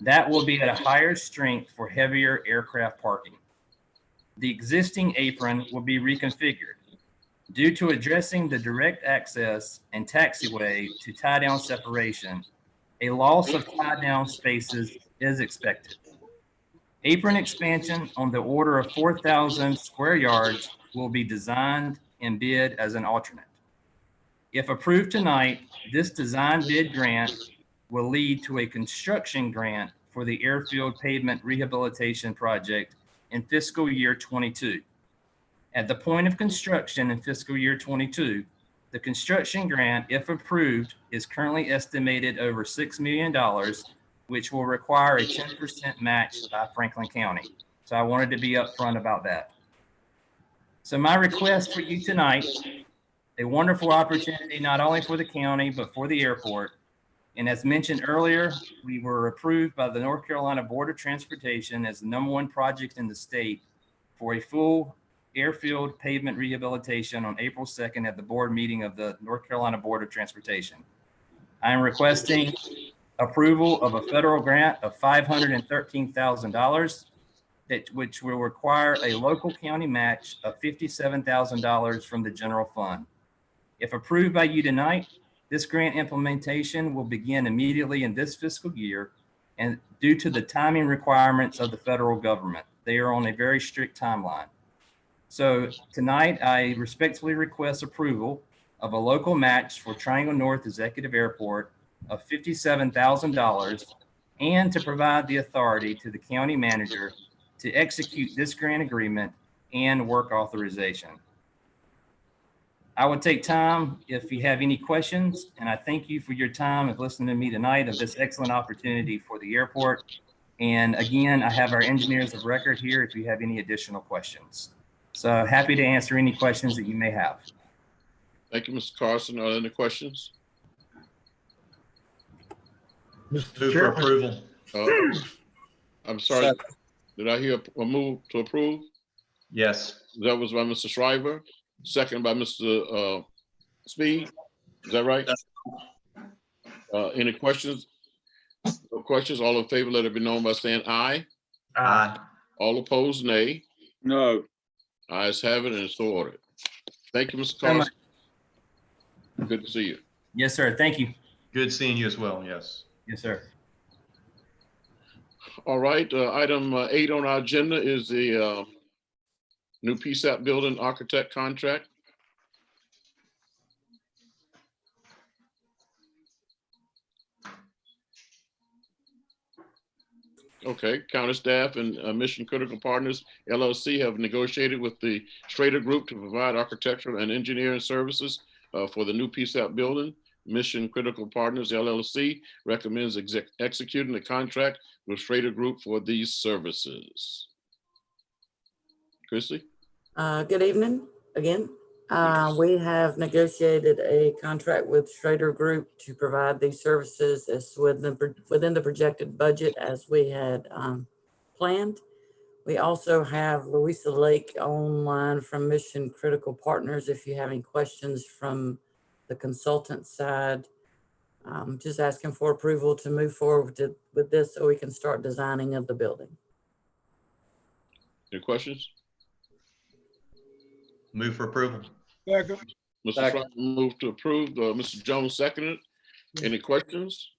That will be at a higher strength for heavier aircraft parking. The existing apron will be reconfigured. Due to addressing the direct access and taxiway to tie-down separation, a loss of tie-down spaces is expected. Apron expansion on the order of 4,000 square yards will be designed and bid as an alternate. If approved tonight, this design bid grant will lead to a construction grant for the airfield pavement rehabilitation project in fiscal year 22. At the point of construction in fiscal year 22, the construction grant, if approved, is currently estimated over $6 million, which will require a 10% match by Franklin County. So I wanted to be upfront about that. So my request for you tonight, a wonderful opportunity not only for the county, but for the airport. And as mentioned earlier, we were approved by the North Carolina Board of Transportation as the #1 project in the state for a full airfield pavement rehabilitation on April 2nd at the board meeting of the North Carolina Board of Transportation. I am requesting approval of a federal grant of $513,000, which will require a local county match of $57,000 from the general fund. If approved by you tonight, this grant implementation will begin immediately in this fiscal year, and due to the timing requirements of the federal government, they are on a very strict timeline. So tonight, I respectfully request approval of a local match for Triangle North Executive Airport of $57,000 and to provide the authority to the county manager to execute this grant agreement and work authorization. I would take time if you have any questions, and I thank you for your time of listening to me tonight of this excellent opportunity for the airport. And again, I have our engineers of record here if you have any additional questions. So happy to answer any questions that you may have. Thank you, Mr. Carson. Are there any questions? Move for approval. I'm sorry. Did I hear a move to approve? Yes. That was by Mr. Shriver, second by Mr. Speed. Is that right? Any questions? No questions? All in favor, let it be known by saying aye. Aye. All opposed, nay. No. Ayes have it, and it's so ordered. Thank you, Mr. Carson. Good to see you. Yes, sir. Thank you. Good seeing you as well. Yes. Yes, sir. All right, item 8 on our agenda is the new PSAP building architect contract. Okay, county staff and Mission Critical Partners LLC have negotiated with the Schrader Group to provide architectural and engineering services for the new PSAP building. Mission Critical Partners LLC recommends executing the contract with Schrader Group for these services. Chrissy? Good evening again. We have negotiated a contract with Schrader Group to provide these services as within the projected budget as we had planned. We also have Louisa Lake online from Mission Critical Partners. If you have any questions from the consultant side, just asking for approval to move forward with this so we can start designing of the building. Any questions? Move for approval. Second. Mr. Schreiber moved to approve. Mr. Jones seconded. Any questions?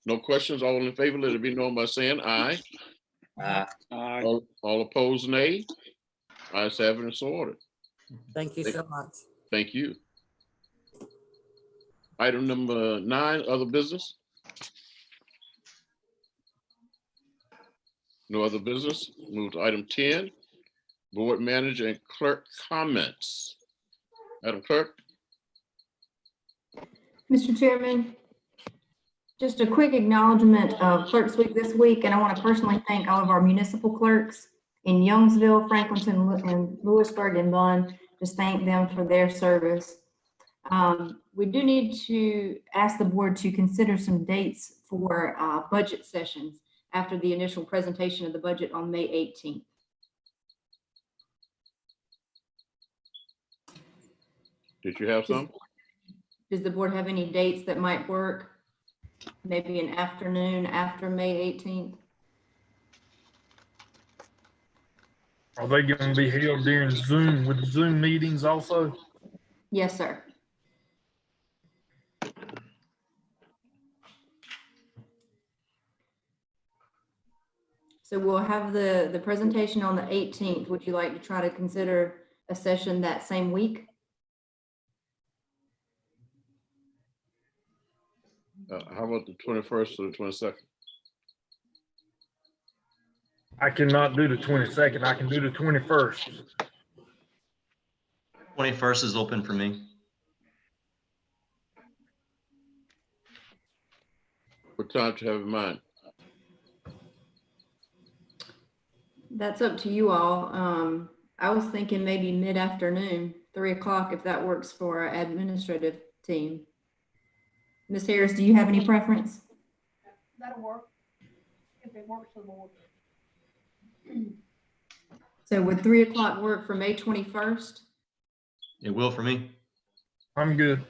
No questions. All in favor, let it be known by saying aye. Aye. All opposed, nay. Ayes have it, and so ordered. Thank you so much. Thank you. Item number 9, other business. No other business. Move to item 10, board manager and clerk comments. Madam Clerk. Mr. Chairman, just a quick acknowledgement of Clerks Week this week, and I want to personally thank all of our municipal clerks in Youngsville, Franklinton, and Lewisburg and Bunn. Just thank them for their service. We do need to ask the board to consider some dates for budget sessions after the initial presentation of the budget on May 18th. Did you have some? Does the board have any dates that might work? maybe an afternoon after May 18th. Are they going to be held during Zoom with Zoom meetings also? Yes, sir. So we'll have the presentation on the 18th. Would you like to try to consider a session that same week? How about the 21st or the 22nd? I cannot do the 22nd. I can do the 21st. 21st is open for me. What time to have in mind? That's up to you all. I was thinking maybe mid-afternoon, 3 o'clock, if that works for our administrative team. Ms. Harris, do you have any preference? That'll work, if it works for the board. So would 3 o'clock work for May 21st? It will for me. I'm good.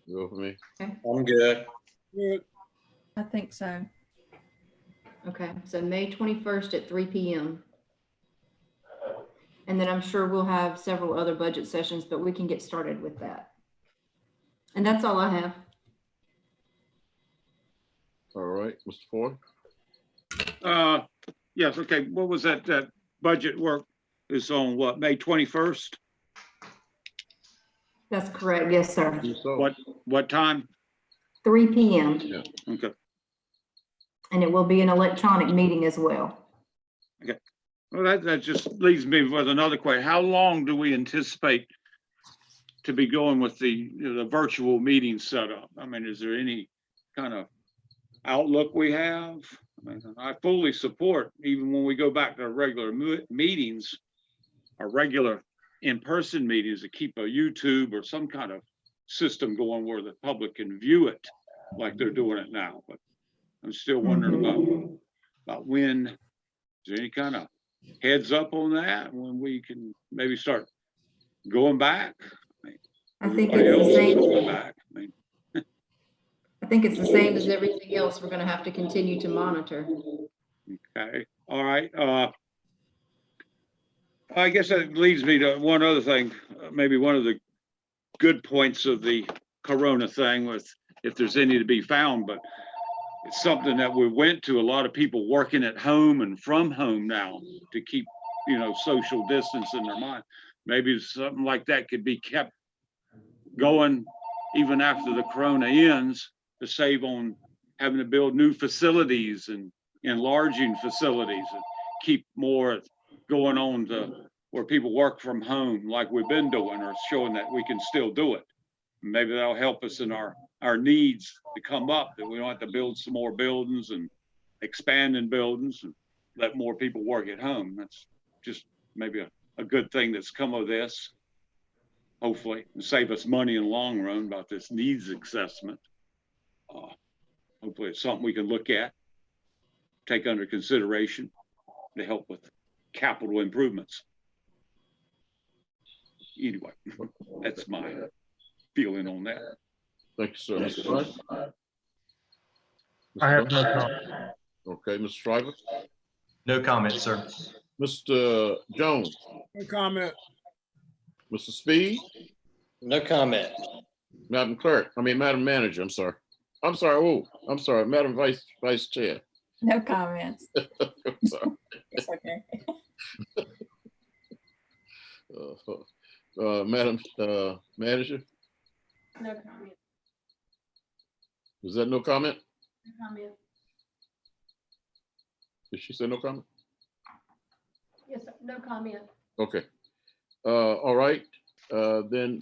Go for me. Okay. I'm good. Good. I think so. Okay, so May 21st at 3 p.m. And then I'm sure we'll have several other budget sessions, but we can get started with that. And that's all I have. All right, Mr. Ford. Yes, okay, what was that, budget work is on what, May 21st? That's correct. Yes, sir. What time? 3 p.m. Yeah. Okay, And it will be an electronic meeting as well. okay. Well, that just leaves me with another question. How long do we anticipate to be going with the virtual meeting setup? I mean, is there any kind of outlook we have? I mean, I fully support, even when we go back to our regular meetings, our regular in-person meetings, to keep a YouTube or some kind of system going where the public can view it like they're doing it now. But I'm still wondering about when, is there any kind of heads up on that, when we can maybe start going back? I think it's the same. Going back. I mean, I think it's the same as everything else. We're going to have to continue to monitor. okay, all right. I guess that leads me to one other thing, maybe one of the good points of the Corona thing, with if there's any to be found, but it's something that we went to a lot of people working at home and from home now to keep, social distance in their mind. Maybe something like that could be kept going even after the Corona ends, to save on having to build new facilities and enlarging facilities, and keep more going on to where people work from home like we've been doing, or showing that we can still do it. Maybe that'll help us in our needs to come up, that we don't have to build some more buildings and expand in buildings and let more people work at home. That's just maybe a good thing that's come of this, hopefully, and save us money in the long run about this needs assessment. Hopefully it's something we can look at, take under consideration to help with capital improvements. Anyway, that's my feeling on that. Thank you, sir. Mr. Blunt? I have no comment. Okay, Mr. Schreiber? No comment, sir. Mr. Jones? No comment. Mr. Speed? No comment. Madam Manager, I'm sorry. Madam Vice Chair. No comments. I'm sorry. It's okay. Madam Manager, No comment. is that no comment? No comment. Did she say no comment? Yes, sir. No comment. Okay. All right. Then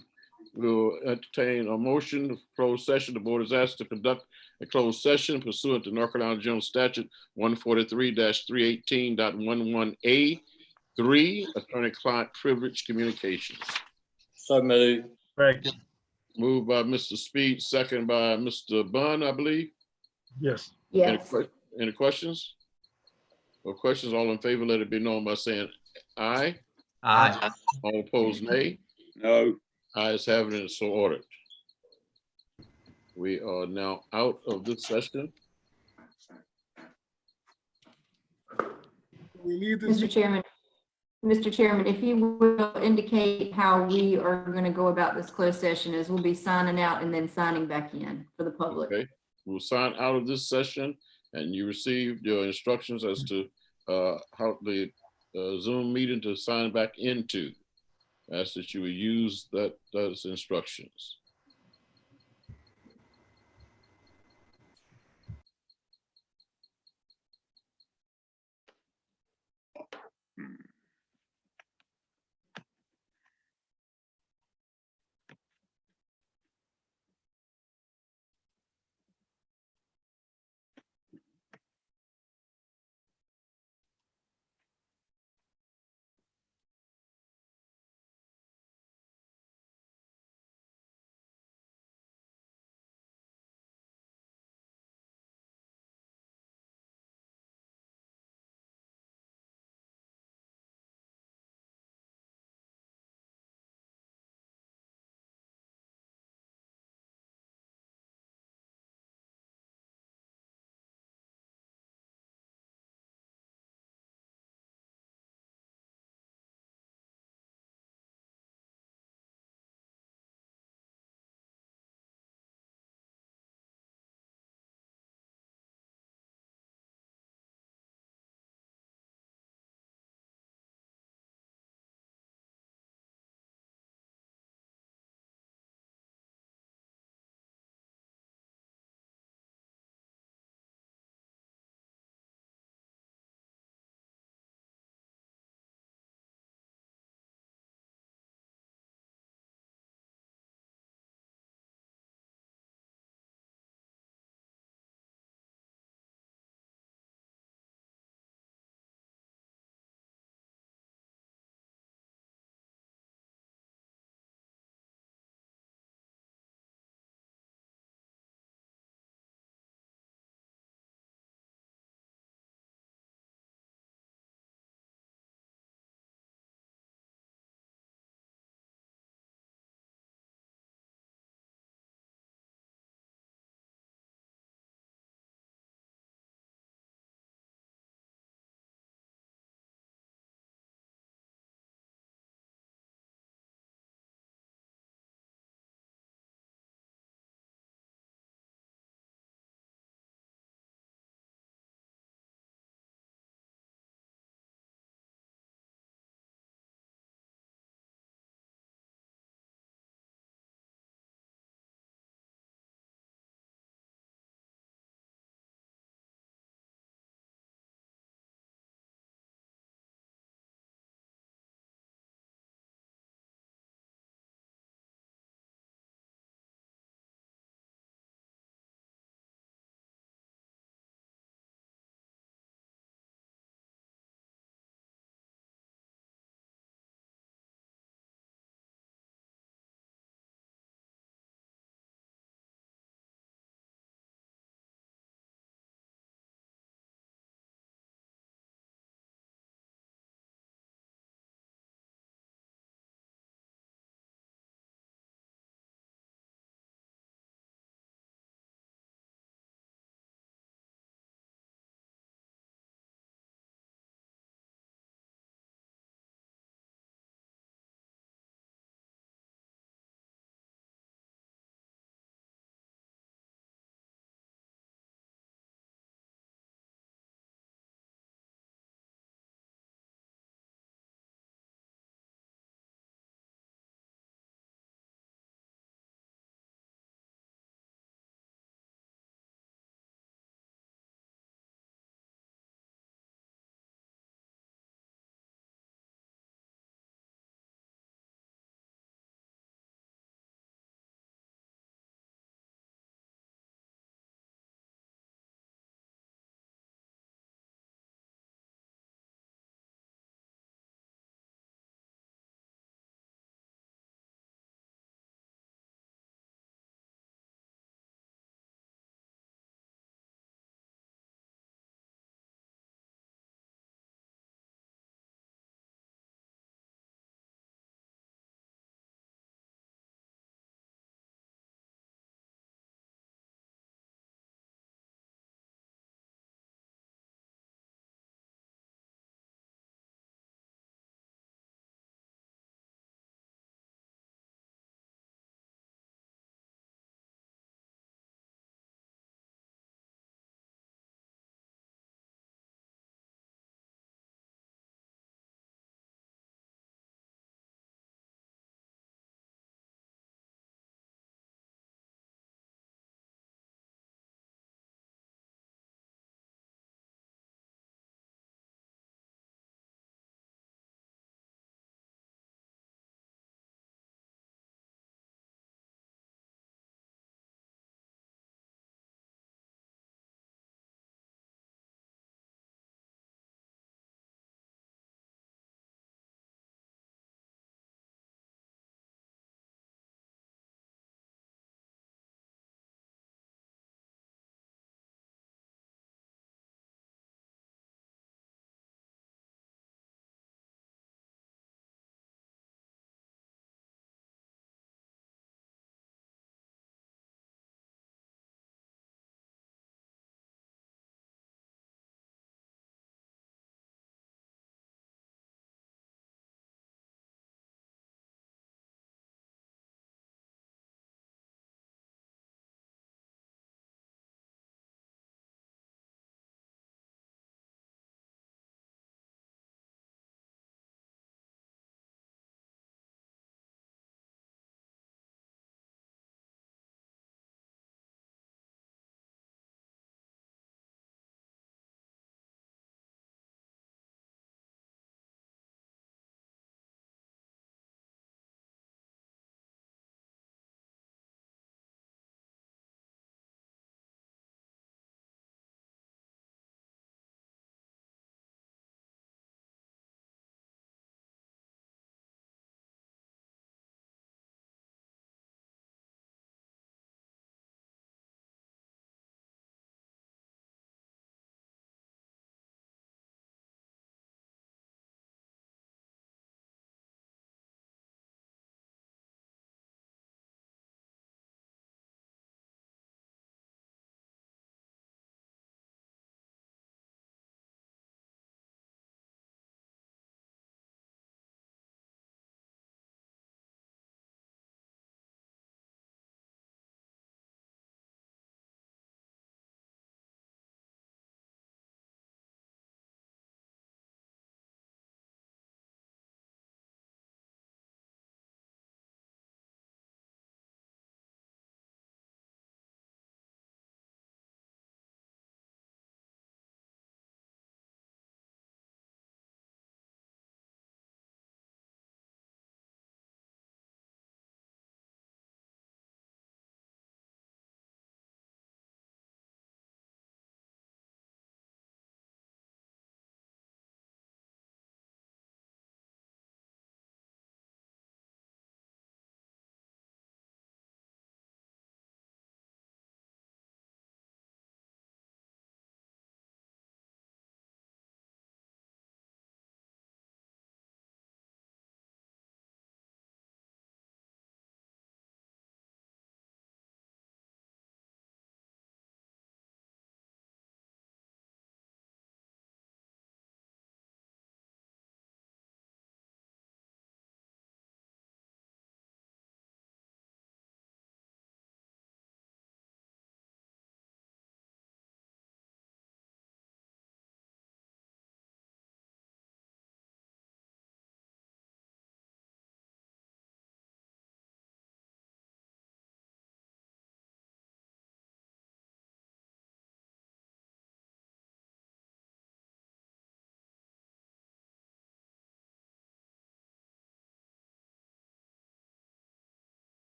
we'll entertain a motion of closed session. The board is asked to conduct a closed session pursuant to North Carolina General Statute 143-318.11A3, attorney-client privilege communications. So moved. Moved by Mr. Speed, second by Mr. Bunn, I believe. Yes. Yes. Any questions? No questions? All in favor, let it be known by saying aye. Aye. All opposed, nay. No. Ayes have it, and so ordered. We are now out of this session. We leave this. Mr. Chairman, if you will indicate how we are going to go about this closed session, as we'll be signing out and then signing back in for the public. Okay, we'll sign out of this session and you received your instructions as to how the Zoom meeting to sign back into. Ask that you will use those instructions.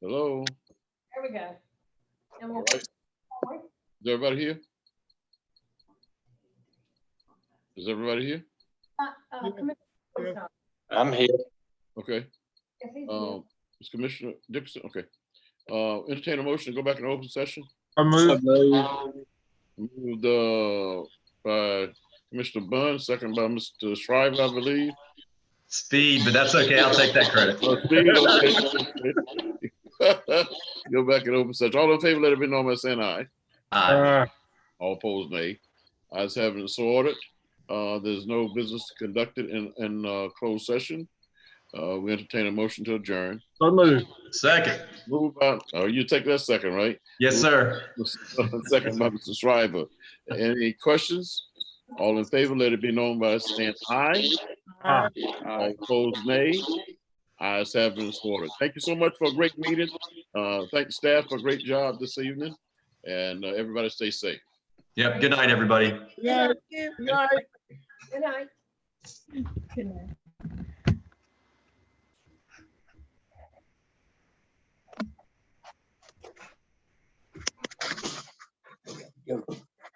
Hello, There we go. And we'll. is everybody here? Is everybody here? Commissioner- I'm here. Okay. Yes, he's here. Is Commissioner Dixon, okay. Entertain a motion to go back in open session. I move. Moved by Commissioner Bunn, second by Mr. Shriver, I believe. Speed, but that's okay. I'll take that credit. Steve, okay. Go back in open session. All in favor, let it be known by saying aye. Aye. All opposed, nay. Ayes having it, so ordered. There's no business conducted in closed session. We entertain a motion to adjourn. So moved. Second. Move out. Oh, you take that second, right? Yes, sir. Second by Mr. Shriver. Any questions? All in favor, let it be known by saying aye. Aye. All opposed, nay. Ayes have been ordered. Thank you so much for a great meeting. Thank the staff for a great job this evening. And everybody stay safe. Yep. Good night, everybody. Good night. Good night. Good night. Go.